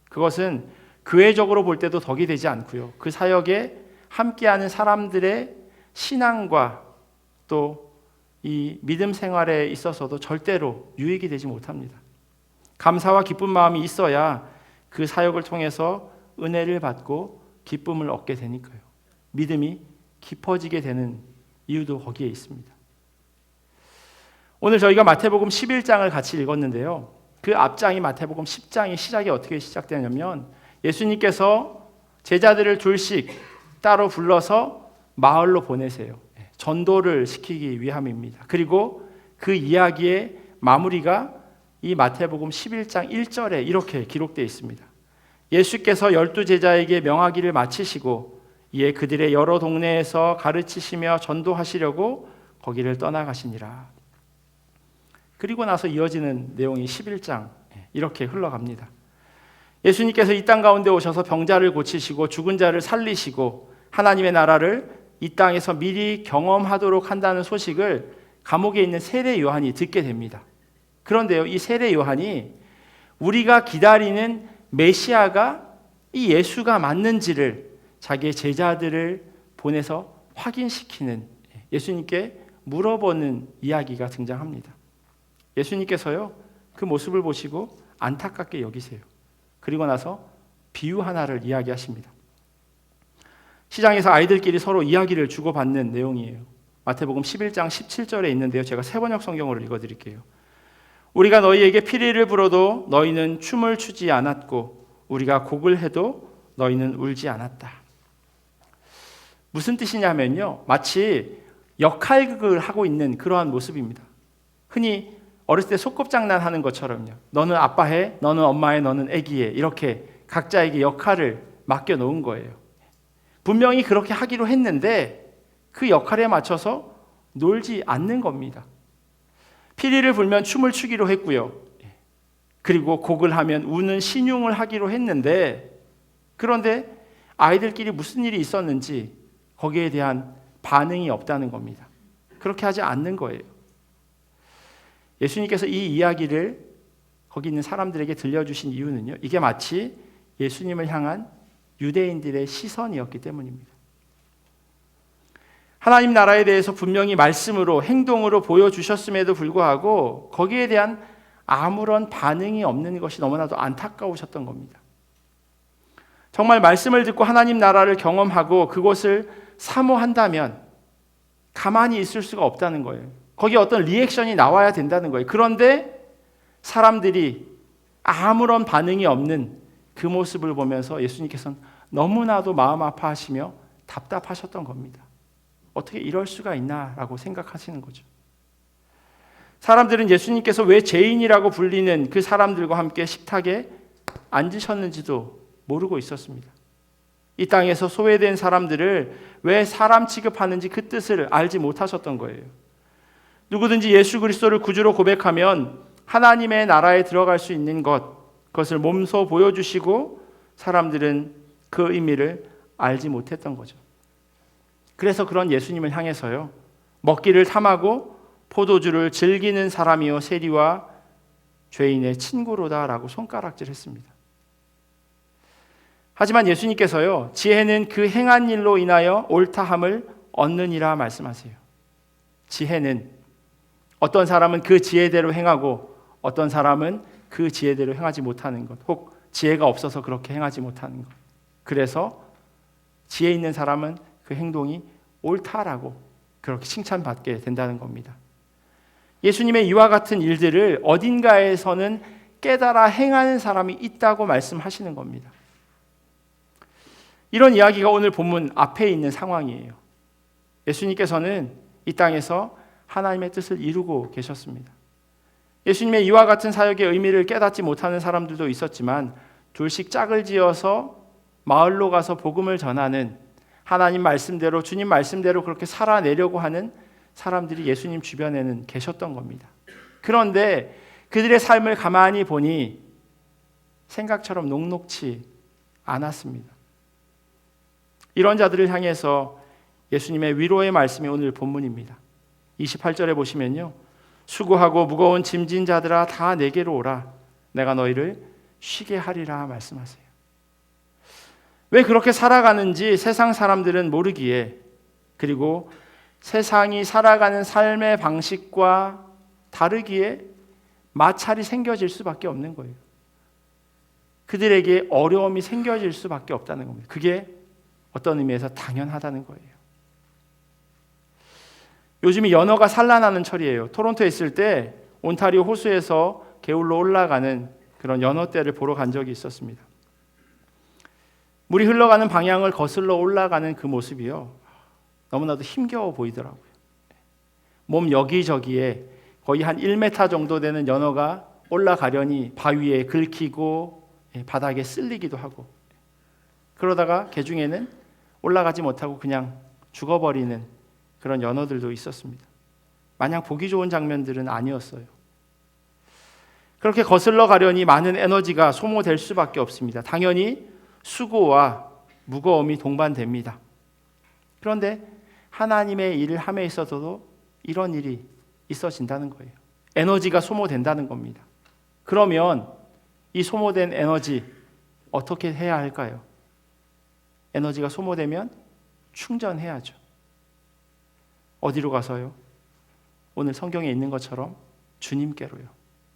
그것은 교회적으로 볼 때도 덕이 되지 않고요. 그 사역에 함께하는 사람들의 신앙과 또 이 믿음 생활에 있어서도 절대로 유익이 되지 못합니다. 감사와 기쁜 마음이 있어야 그 사역을 통해서 은혜를 받고 기쁨을 얻게 되니까요. 믿음이 깊어지게 되는 이유도 거기에 있습니다. 오늘 저희가 마태복음 11장을 같이 읽었는데요. 그 앞장이 마태복음 10장의 시작이 어떻게 시작되냐면 예수님께서 제자들을 둘씩 따로 불러서 마을로 보내세요. 전도를 시키기 위함입니다. 그리고 그 이야기의 마무리가 이 마태복음 11장 1절에 이렇게 기록되어 있습니다. 예수께서 12제자에게 명하기를 마치시고 이에 그들의 여러 동네에서 가르치시며 전도하시려고 거기를 떠나가시니라. 그리고 나서 이어지는 내용이 11장 이렇게 흘러갑니다. 예수님께서 이 땅 가운데 오셔서 병자를 고치시고 죽은 자를 살리시고 하나님의 나라를 이 땅에서 미리 경험하도록 한다는 소식을 감옥에 있는 세례 요한이 듣게 됩니다. 그런데요, 이 세례 요한이 우리가 기다리는 메시아가 이 예수가 맞는지를 자기의 제자들을 보내서 확인시키는, 예수님께 물어보는 이야기가 등장합니다. 예수님께서요, 그 모습을 보시고 안타깝게 여기세요. 그리고 나서 비유 하나를 이야기하십니다. 시장에서 아이들끼리 서로 이야기를 주고받는 내용이에요. 마태복음 11장 17절에 있는데요. 제가 세번역 성경으로 읽어드릴게요. 우리가 너희에게 피리를 불어도 너희는 춤을 추지 않았고 우리가 곡을 해도 너희는 울지 않았다. 무슨 뜻이냐면요, 마치 역할극을 하고 있는 그러한 모습입니다. 흔히 어렸을 때 소꿉장난 하는 것처럼요. 너는 아빠 해, 너는 엄마 해, 너는 애기 해. 이렇게 각자에게 역할을 맡겨놓은 거예요. 분명히 그렇게 하기로 했는데 그 역할에 맞춰서 놀지 않는 겁니다. 피리를 불면 춤을 추기로 했고요. 그리고 곡을 하면 우는 신용을 하기로 했는데, 그런데 아이들끼리 무슨 일이 있었는지 거기에 대한 반응이 없다는 겁니다. 그렇게 하지 않는 거예요. 예수님께서 이 이야기를 거기 있는 사람들에게 들려주신 이유는요, 이게 마치 예수님을 향한 유대인들의 시선이었기 때문입니다. 하나님 나라에 대해서 분명히 말씀으로 행동으로 보여주셨음에도 불구하고 거기에 대한 아무런 반응이 없는 것이 너무나도 안타까우셨던 겁니다. 정말 말씀을 듣고 하나님 나라를 경험하고 그것을 사모한다면 가만히 있을 수가 없다는 거예요. 거기에 어떤 리액션이 나와야 된다는 거예요. 그런데 사람들이 아무런 반응이 없는 그 모습을 보면서 예수님께서는 너무나도 마음 아파하시며 답답하셨던 겁니다. 어떻게 이럴 수가 있나라고 생각하시는 거죠. 사람들은 예수님께서 왜 죄인이라고 불리는 그 사람들과 함께 식탁에 앉으셨는지도 모르고 있었습니다. 이 땅에서 소외된 사람들을 왜 사람 취급하는지 그 뜻을 알지 못하셨던 거예요. 누구든지 예수 그리스도를 구주로 고백하면 하나님의 나라에 들어갈 수 있는 그것을 몸소 보여주시고 사람들은 그 의미를 알지 못했던 거죠. 그래서 그런 예수님을 향해서요, 먹기를 탐하고 포도주를 즐기는 사람이요 세리와 죄인의 친구로다라고 손가락질했습니다. 하지만 예수님께서요, 지혜는 그 행한 일로 인하여 옳다함을 얻느니라 말씀하세요. 지혜는 어떤 사람은 그 지혜대로 행하고 어떤 사람은 그 지혜대로 행하지 못하는 것, 혹 지혜가 없어서 그렇게 행하지 못하는 것. 그래서 지혜 있는 사람은 그 행동이 옳다라고 그렇게 칭찬받게 된다는 겁니다. 예수님의 이와 같은 일들을 어딘가에서는 깨달아 행하는 사람이 있다고 말씀하시는 겁니다. 이런 이야기가 오늘 본문 앞에 있는 상황이에요. 예수님께서는 이 땅에서 하나님의 뜻을 이루고 계셨습니다. 예수님의 이와 같은 사역의 의미를 깨닫지 못하는 사람들도 있었지만 둘씩 짝을 지어서 마을로 가서 복음을 전하는, 하나님 말씀대로, 주님 말씀대로 그렇게 살아내려고 하는 사람들이 예수님 주변에는 계셨던 겁니다. 그런데 그들의 삶을 가만히 보니 생각처럼 녹록치 않았습니다. 이런 자들을 향해서 예수님의 위로의 말씀이 오늘 본문입니다. 28절에 보시면요, 수고하고 무거운 짐진 자들아 다 내게로 오라, 내가 너희를 쉬게 하리라 말씀하세요. 왜 그렇게 살아가는지 세상 사람들은 모르기에, 그리고 세상이 살아가는 삶의 방식과 다르기에 마찰이 생겨질 수밖에 없는 거예요. 그들에게 어려움이 생겨질 수밖에 없다는 겁니다. 그게 어떤 의미에서 당연하다는 거예요. 요즘이 연어가 산란하는 철이에요. 토론토에 있을 때 온타리오 호수에서 개울로 올라가는 그런 연어떼를 보러 간 적이 있었습니다. 물이 흘러가는 방향을 거슬러 올라가는 그 모습이요, 너무나도 힘겨워 보이더라고요. 몸 여기저기에 거의 한 1m 정도 되는 연어가 올라가려니 바위에 긁히고 바닥에 쓸리기도 하고, 그러다가 개중에는 올라가지 못하고 그냥 죽어버리는 그런 연어들도 있었습니다. 마냥 보기 좋은 장면들은 아니었어요. 그렇게 거슬러 가려니 많은 에너지가 소모될 수밖에 없습니다. 당연히 수고와 무거움이 동반됩니다. 그런데 하나님의 일을 함에 있어서도 이런 일이 있어진다는 거예요. 에너지가 소모된다는 겁니다. 그러면 이 소모된 에너지 어떻게 해야 할까요? 에너지가 소모되면 충전해야죠. 어디로 가서요? 오늘 성경에 있는 것처럼 주님께로요.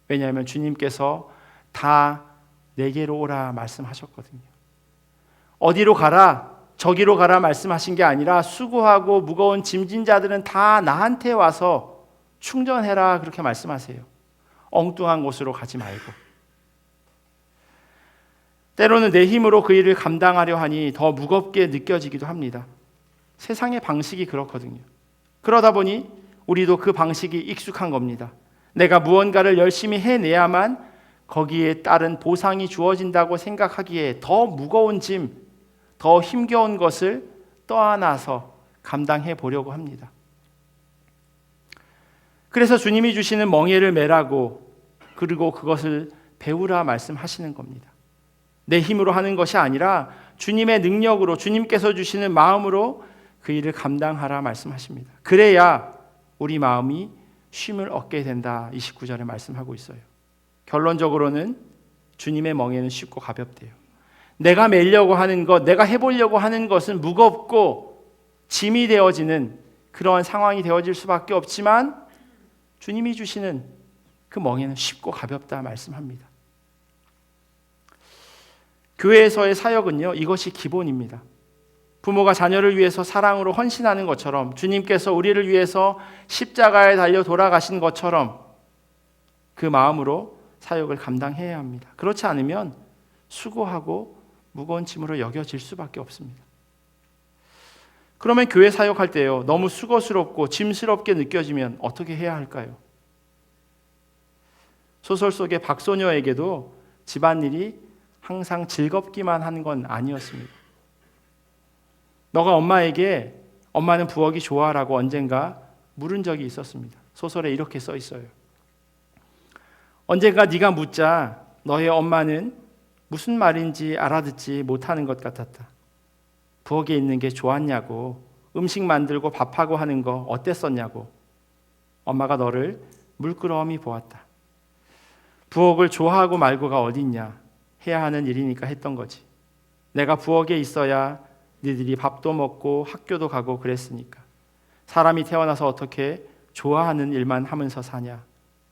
왜냐하면 주님께서 다 내게로 오라 말씀하셨거든요. 어디로 가라, 저기로 가라 말씀하신 게 아니라 수고하고 무거운 짐진 자들은 다 나한테 와서 충전해라 그렇게 말씀하세요. 엉뚱한 곳으로 가지 말고. 때로는 내 힘으로 그 일을 감당하려 하니 더 무겁게 느껴지기도 합니다. 세상의 방식이 그렇거든요. 그러다 보니 우리도 그 방식이 익숙한 겁니다. 내가 무언가를 열심히 해내야만 거기에 따른 보상이 주어진다고 생각하기에 더 무거운 짐, 더 힘겨운 것을 떠안아서 감당해 보려고 합니다. 그래서 주님이 주시는 멍에를 매라고, 그리고 그것을 배우라 말씀하시는 겁니다. 내 힘으로 하는 것이 아니라 주님의 능력으로, 주님께서 주시는 마음으로 그 일을 감당하라 말씀하십니다. 그래야 우리 마음이 쉼을 얻게 된다. 29절에 말씀하고 있어요. 결론적으로는 주님의 멍에는 쉽고 가볍대요. 내가 매려고 하는 것, 내가 해보려고 하는 것은 무겁고 짐이 되어지는 그러한 상황이 되어질 수밖에 없지만 주님이 주시는 그 멍에는 쉽고 가볍다 말씀합니다. 교회에서의 사역은요, 이것이 기본입니다. 부모가 자녀를 위해서 사랑으로 헌신하는 것처럼, 주님께서 우리를 위해서 십자가에 달려 돌아가신 것처럼 그 마음으로 사역을 감당해야 합니다. 그렇지 않으면 수고하고 무거운 짐으로 여겨질 수밖에 없습니다. 그러면 교회 사역할 때요, 너무 수고스럽고 짐스럽게 느껴지면 어떻게 해야 할까요? 소설 속의 박소녀에게도 집안일이 항상 즐겁기만 한 건 아니었습니다. 너가 엄마에게 엄마는 부엌이 좋아라고 언젠가 물은 적이 있었습니다. 소설에 이렇게 써 있어요. 언젠가 네가 묻자 너의 엄마는 무슨 말인지 알아듣지 못하는 것 같았다. 부엌에 있는 게 좋았냐고, 음식 만들고 밥하고 하는 거 어땠었냐고. 엄마가 너를 물끄러미 보았다. 부엌을 좋아하고 말고가 어딨냐, 해야 하는 일이니까 했던 거지. 내가 부엌에 있어야 니들이 밥도 먹고 학교도 가고 그랬으니까. 사람이 태어나서 어떻게 좋아하는 일만 하면서 사냐?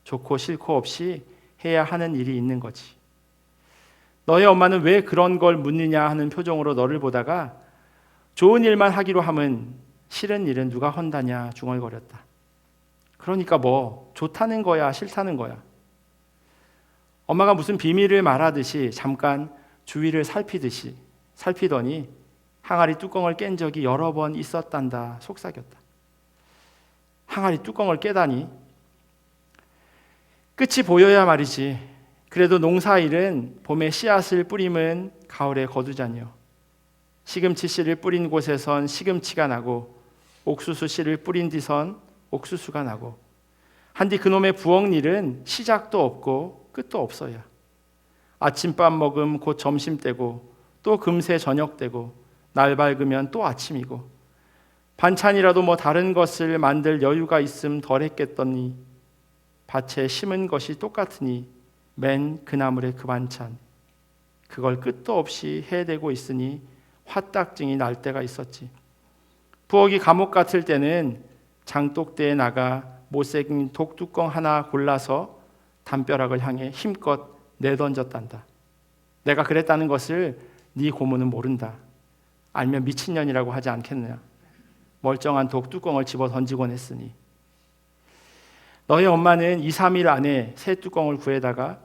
좋고 싫고 없이 해야 하는 일이 있는 거지. 너의 엄마는 왜 그런 걸 묻느냐 하는 표정으로 너를 보다가 좋은 일만 하기로 하면 싫은 일은 누가 헌다냐 중얼거렸다. 그러니까 뭐 좋다는 거야 싫다는 거야. 엄마가 무슨 비밀을 말하듯이 잠깐 주위를 살피더니 항아리 뚜껑을 깬 적이 여러 번 있었단다 속삭였다. 항아리 뚜껑을 깨다니. 끝이 보여야 말이지. 그래도 농사일은 봄에 씨앗을 뿌림은 가을에 거두자니요. 시금치 씨를 뿌린 곳에선 시금치가 나고 옥수수 씨를 뿌린 뒤선 옥수수가 나고 한디 그놈의 부엌일은 시작도 없고 끝도 없어야. 아침밥 먹음 곧 점심때고 또 금세 저녁때고 날 밝으면 또 아침이고 반찬이라도 뭐 다른 것을 만들 여유가 있음 덜 했겠더니 밭에 심은 것이 똑같으니 맨 그 나물의 그 반찬 그걸 끝도 없이 해대고 있으니 화딱증이 날 때가 있었지. 부엌이 감옥 같을 때는 장독대에 나가 못생긴 독뚜껑 하나 골라서 담벼락을 향해 힘껏 내던졌단다. 내가 그랬다는 것을 네 고모는 모른다. 알면 미친년이라고 하지 않겠느냐. 멀쩡한 독뚜껑을 집어 던지곤 했으니. 너의 엄마는 2, 3일 안에 새 뚜껑을 구해다가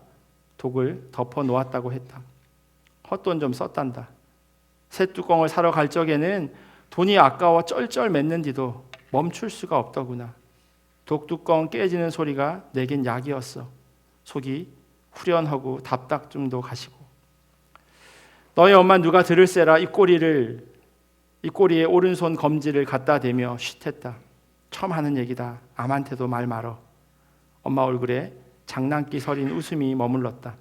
독을 덮어 놓았다고 했다. 헛돈 좀 썼단다. 새 뚜껑을 사러 갈 적에는 돈이 아까워 쩔쩔 맸는데도 멈출 수가 없더구나. 독뚜껑 깨지는 소리가 내겐 약이었어. 속이 후련하고 답답증도 가시고. 너의 엄마 누가 들을세라 이 꼬리에 오른손 검지를 갖다 대며 쉿했다. 처음 하는 얘기다. 암한테도 말 말어. 엄마 얼굴에 장난기 서린 웃음이 머물렀다.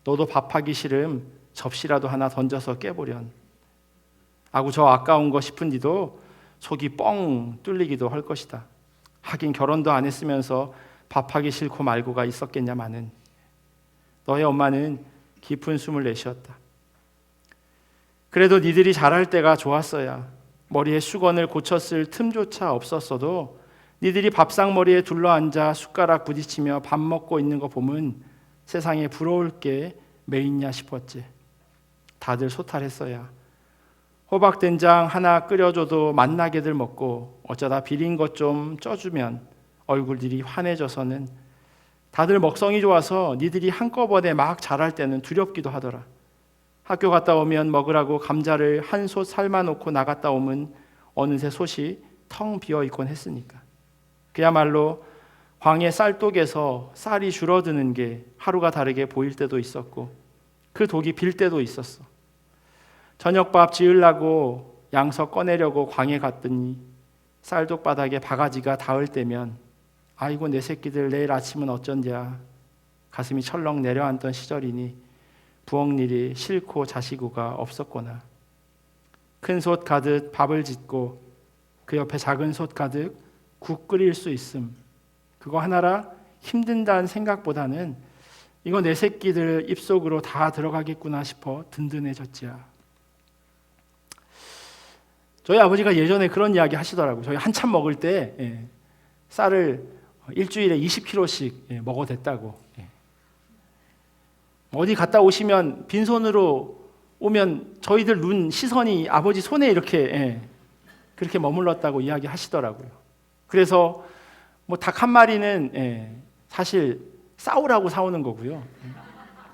너도 밥하기 싫음 접시라도 하나 던져서 깨보련. 아구 저 아까운 거 싶은디도 속이 뻥 뚫리기도 할 것이다. 하긴 결혼도 안 했으면서 밥하기 싫고 말고가 있었겠냐마는. 너의 엄마는 깊은 숨을 내쉬었다. 그래도 니들이 잘할 때가 좋았어야. 머리에 수건을 고쳤을 틈조차 없었어도 니들이 밥상머리에 둘러앉아 숟가락 부딪히며 밥 먹고 있는 거 보면 세상에 부러울 게 매 있냐 싶었지. 다들 소탈했어야. 호박된장 하나 끓여줘도 맛나게들 먹고 어쩌다 비린 것 좀 쪄주면 얼굴들이 환해져서는 다들 먹성이 좋아서 니들이 한꺼번에 막 자랄 때는 두렵기도 하더라. 학교 갔다 오면 먹으라고 감자를 한 솥 삶아놓고 나갔다 오면 어느새 솥이 텅 비어있곤 했으니까. 그야말로 광해 쌀독에서 쌀이 줄어드는 게 하루가 다르게 보일 때도 있었고 그 독이 빌 때도 있었어. 저녁밥 지으려고 양석 꺼내려고 광해 갔더니 쌀독 바닥에 바가지가 닿을 때면 아이고 내 새끼들 내일 아침은 어쩐냐 가슴이 철렁 내려앉던 시절이니 부엌일이 싫고 자시고가 없었구나. 큰 솥 가득 밥을 짓고 그 옆에 작은 솥 가득 국 끓일 수 있음. 그거 하나라 힘든다는 생각보다는 이거 내 새끼들 입속으로 다 들어가겠구나 싶어 든든해졌지야. 저희 아버지가 예전에 그런 이야기 하시더라고요. 저희 한참 먹을 때 쌀을 일주일에 20kg씩 먹어댔다고. 어디 갔다 오시면 빈손으로 오면 저희들 눈 시선이 아버지 손에 이렇게 그렇게 머물렀다고 이야기 하시더라고요. 그래서 뭐 닭 한 마리는 사실 싸우라고 사오는 거고요.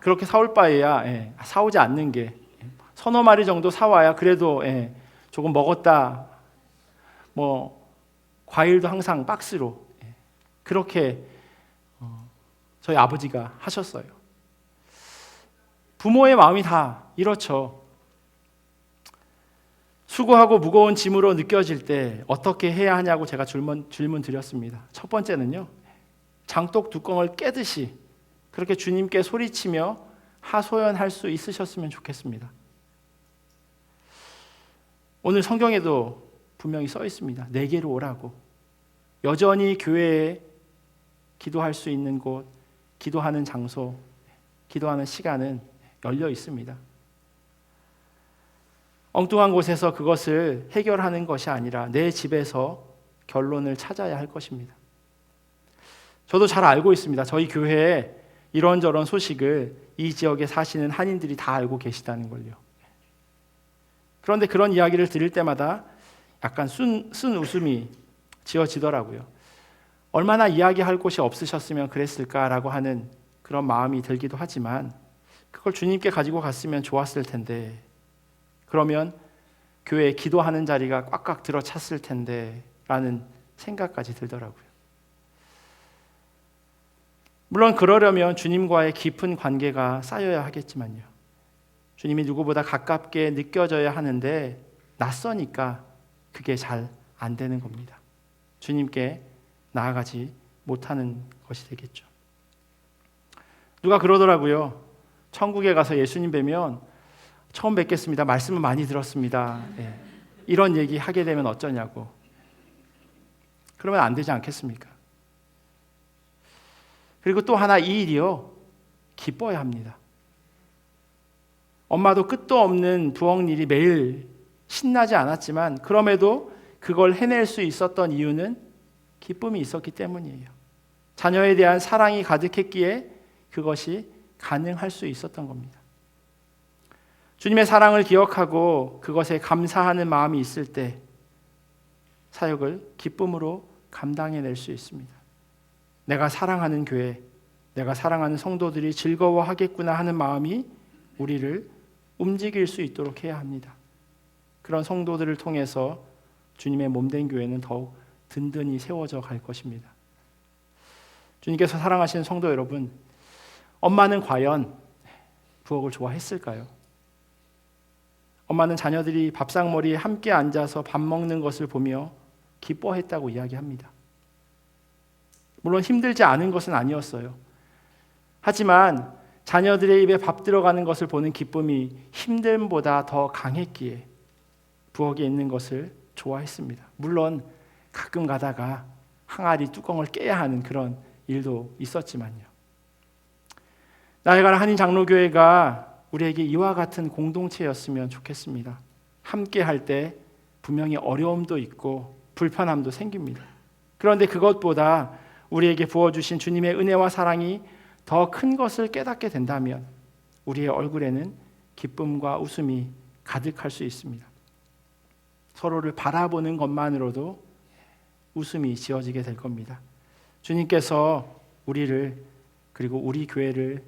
그렇게 사올 바에야 사오지 않는 게 서너 마리 정도 사와야 그래도 조금 먹었다. 뭐 과일도 항상 박스로 그렇게 저희 아버지가 하셨어요. 부모의 마음이 다 이렇죠. 수고하고 무거운 짐으로 느껴질 때 어떻게 해야 하냐고 제가 질문 드렸습니다. 첫 번째는요. 장독 뚜껑을 깨듯이 그렇게 주님께 소리치며 하소연할 수 있으셨으면 좋겠습니다. 오늘 성경에도 분명히 써 있습니다. 내게로 오라고. 여전히 교회에 기도할 수 있는 곳, 기도하는 장소, 기도하는 시간은 열려 있습니다. 엉뚱한 곳에서 그것을 해결하는 것이 아니라 내 집에서 결론을 찾아야 할 것입니다. 저도 잘 알고 있습니다. 저희 교회에 이런저런 소식을 이 지역에 사시는 한인들이 다 알고 계시다는 걸요. 그런데 그런 이야기를 들을 때마다 약간 쓴 웃음이 지어지더라고요. 얼마나 이야기할 곳이 없으셨으면 그랬을까라고 하는 그런 마음이 들기도 하지만 그걸 주님께 가지고 갔으면 좋았을 텐데, 그러면 교회에 기도하는 자리가 꽉꽉 들어찼을 텐데 라는 생각까지 들더라고요. 물론 그러려면 주님과의 깊은 관계가 쌓여야 하겠지만요, 주님이 누구보다 가깝게 느껴져야 하는데 낯서니까 그게 잘 안 되는 겁니다. 주님께 나아가지 못하는 것이 되겠죠. 누가 그러더라고요. 천국에 가서 예수님 뵈면 처음 뵙겠습니다. 말씀은 많이 들었습니다. 네. 이런 얘기 하게 되면 어쩌냐고. 그러면 안 되지 않겠습니까? 그리고 또 하나, 이 일이요, 기뻐야 합니다. 엄마도 끝도 없는 부엌 일이 매일 신나지 않았지만 그럼에도 그걸 해낼 수 있었던 이유는 기쁨이 있었기 때문이에요. 자녀에 대한 사랑이 가득했기에 그것이 가능할 수 있었던 겁니다. 주님의 사랑을 기억하고 그것에 감사하는 마음이 있을 때 사역을 기쁨으로 감당해낼 수 있습니다. 내가 사랑하는 교회, 내가 사랑하는 성도들이 즐거워하겠구나 하는 마음이 우리를 움직일 수 있도록 해야 합니다. 그런 성도들을 통해서 주님의 몸된 교회는 더욱 든든히 세워져 갈 것입니다. 주님께서 사랑하시는 성도 여러분, 엄마는 과연 부엌을 좋아했을까요? 엄마는 자녀들이 밥상머리에 함께 앉아서 밥 먹는 것을 보며 기뻐했다고 이야기합니다. 물론 힘들지 않은 것은 아니었어요. 하지만 자녀들의 입에 밥 들어가는 것을 보는 기쁨이 힘듦보다 더 강했기에 부엌에 있는 것을 좋아했습니다. 물론 가끔 가다가 항아리 뚜껑을 깨야 하는 그런 일도 있었지만요. 나해가는 한인 장로교회가 우리에게 이와 같은 공동체였으면 좋겠습니다. 함께 할 때 분명히 어려움도 있고 불편함도 생깁니다. 그런데 그것보다 우리에게 부어주신 주님의 은혜와 사랑이 더 큰 것을 깨닫게 된다면 우리의 얼굴에는 기쁨과 웃음이 가득할 수 있습니다. 서로를 바라보는 것만으로도 웃음이 지어지게 될 겁니다. 주님께서 우리를, 그리고 우리 교회를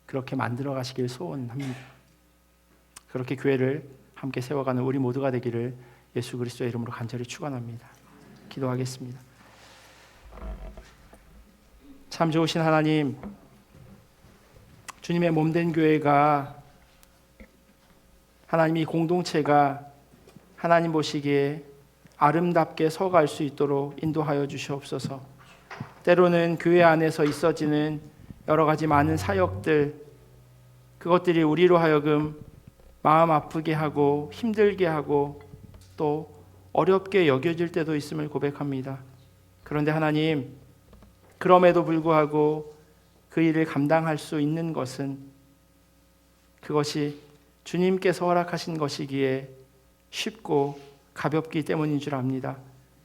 그렇게 만들어 가시길 소원합니다. 그렇게 교회를 함께 세워가는 우리 모두가 되기를 예수 그리스도의 이름으로 간절히 축원합니다. 기도하겠습니다. 참 좋으신 하나님, 주님의 몸된 교회가, 하나님 이 공동체가 하나님 보시기에 아름답게 서갈 수 있도록 인도하여 주시옵소서. 때로는 교회 안에서 있어지는 여러 가지 많은 사역들, 그것들이 우리로 하여금 마음 아프게 하고 힘들게 하고 또 어렵게 여겨질 때도 있음을 고백합니다. 그런데 하나님, 그럼에도 불구하고 그 일을 감당할 수 있는 것은 그것이 주님께서 허락하신 것이기에 쉽고 가볍기 때문인 줄 압니다.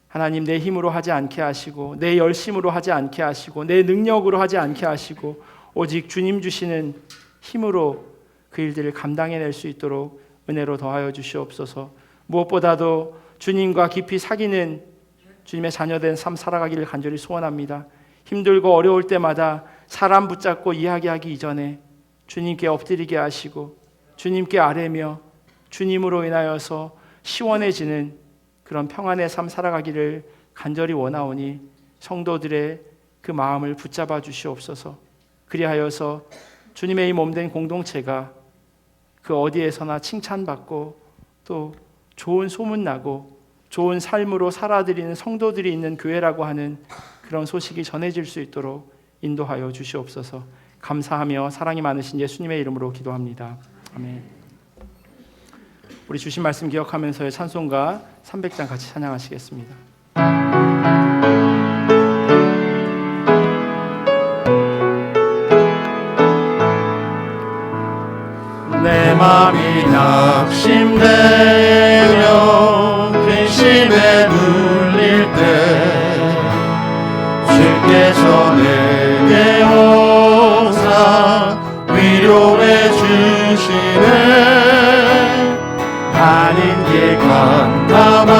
하나님, 내 힘으로 하지 않게 하시고 내 열심으로 하지 않게 하시고 내 능력으로 하지 않게 하시고 오직 주님 주시는 힘으로 그 일들을 감당해낼 수 있도록 은혜로 더하여 주시옵소서. 무엇보다도 주님과 깊이 사귀는 주님의 자녀된 삶 살아가기를 간절히 소원합니다. 힘들고 어려울 때마다 사람 붙잡고 이야기하기 이전에 주님께 엎드리게 하시고 주님께 아뢰며 주님으로 인하여서 시원해지는 그런 평안의 삶 살아가기를 간절히 원하오니 성도들의 그 마음을 붙잡아 주시옵소서. 그리하여서 주님의 이 몸된 공동체가 그 어디에서나 칭찬받고 또 좋은 소문나고 좋은 삶으로 살아드리는 성도들이 있는 교회라고 하는 그런 소식이 전해질 수 있도록 인도하여 주시옵소서. 감사하며 사랑이 많으신 예수님의 이름으로 기도합니다. 아멘. 우리 주신 말씀 기억하면서의 찬송가 300장 같이 찬양하시겠습니다. 내 맘이 낙심되며 근심에 눌릴 때 주께서 내게 오사 위로해 주시네. 아닌 길 감당하고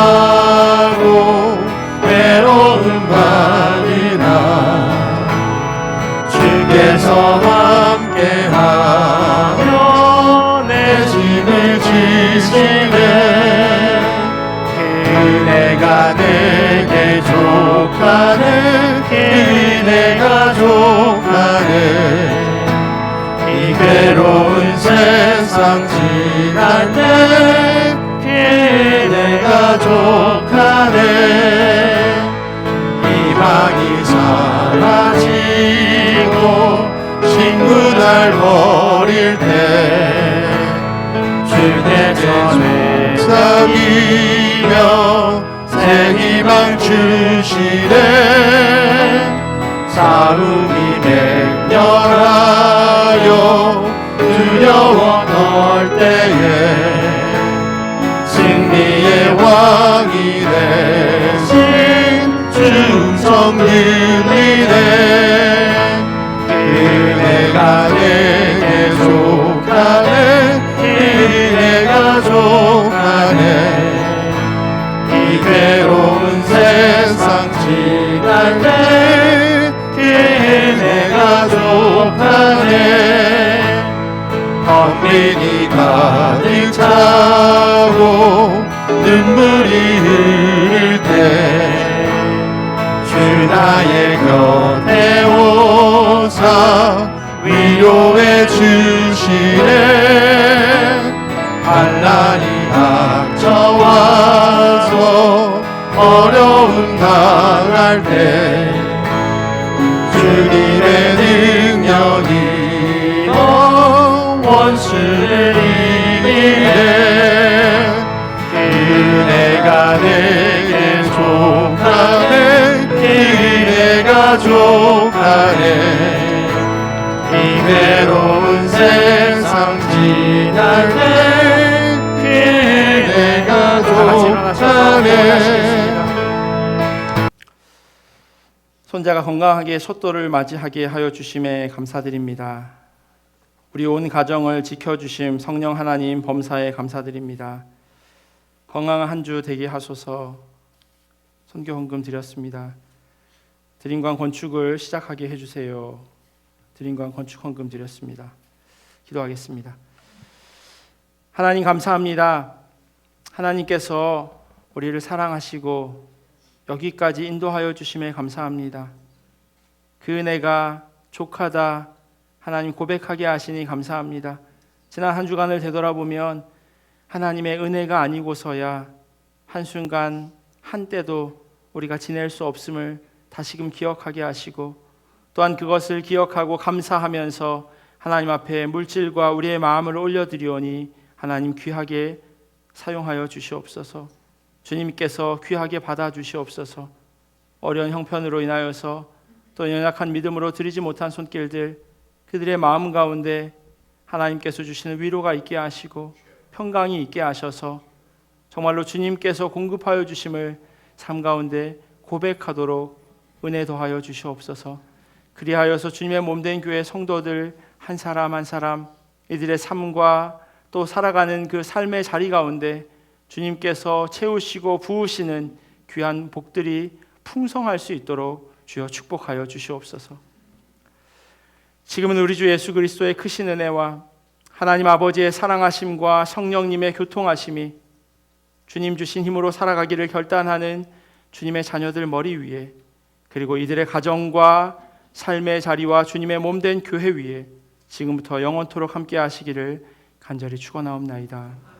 외로운 밤이나 주께서 함께하며 내 짐을 지시네. 그네가 내게 족하네. 그네가 족하네. 이 괴로운 세상 지날 때 그네가 족하네. 희망이 사라지고 친구 날 버릴 때 주내 전에 속삭이며 새 희망 주시네. 싸움이 맹렬하여 두려워 떨 때에 승리의 왕이 되신 충성 윤리네. 그네가 내게 족하네. 그네가 족하네. 이 괴로운 세상 지날 때 그네가 족하네. 헛민이 가득 차고 눈물이 흐를 때 주 나의 곁에 오사 위로해 주시네. 환난이 닥쳐와서 어려움 당할 때 주님의 능력이 원수를 이기네. 그네가 내게 족하네. 그네가 족하네. 이 괴로운 세상 지날 때 그네가 족하네. 손자가 건강하게 솥돌을 맞이하게 하여 주심에 감사드립니다. 우리 온 가정을 지켜주심 성령 하나님 범사에 감사드립니다. 건강한 한 주 되게 하소서. 선교 헌금 드렸습니다. 드림관 건축을 시작하게 해주세요. 드림관 건축 헌금 드렸습니다. 기도하겠습니다. 하나님 감사합니다. 하나님께서 우리를 사랑하시고 여기까지 인도하여 주심에 감사합니다. 그 은혜가 족하다 하나님 고백하게 하시니 감사합니다. 지난 한 주간을 되돌아보면 하나님의 은혜가 아니고서야 한순간 한때도 우리가 지낼 수 없음을 다시금 기억하게 하시고, 또한 그것을 기억하고 감사하면서 하나님 앞에 물질과 우리의 마음을 올려드리오니 하나님 귀하게 사용하여 주시옵소서. 주님께서 귀하게 받아주시옵소서. 어려운 형편으로 인하여서 또 연약한 믿음으로 드리지 못한 손길들, 그들의 마음 가운데 하나님께서 주시는 위로가 있게 하시고 평강이 있게 하셔서 정말로 주님께서 공급하여 주심을 삶 가운데 고백하도록 은혜 더하여 주시옵소서. 그리하여서 주님의 몸된 교회 성도들 한 사람 한 사람 이들의 삶과 또 살아가는 그 삶의 자리 가운데 주님께서 채우시고 부으시는 귀한 복들이 풍성할 수 있도록 주여 축복하여 주시옵소서. 지금은 우리 주 예수 그리스도의 크신 은혜와 하나님 아버지의 사랑하심과 성령님의 교통하심이 주님 주신 힘으로 살아가기를 결단하는 주님의 자녀들 머리 위에, 그리고 이들의 가정과 삶의 자리와 주님의 몸된 교회 위에 지금부터 영원토록 함께 하시기를 간절히 축원하옵나이다.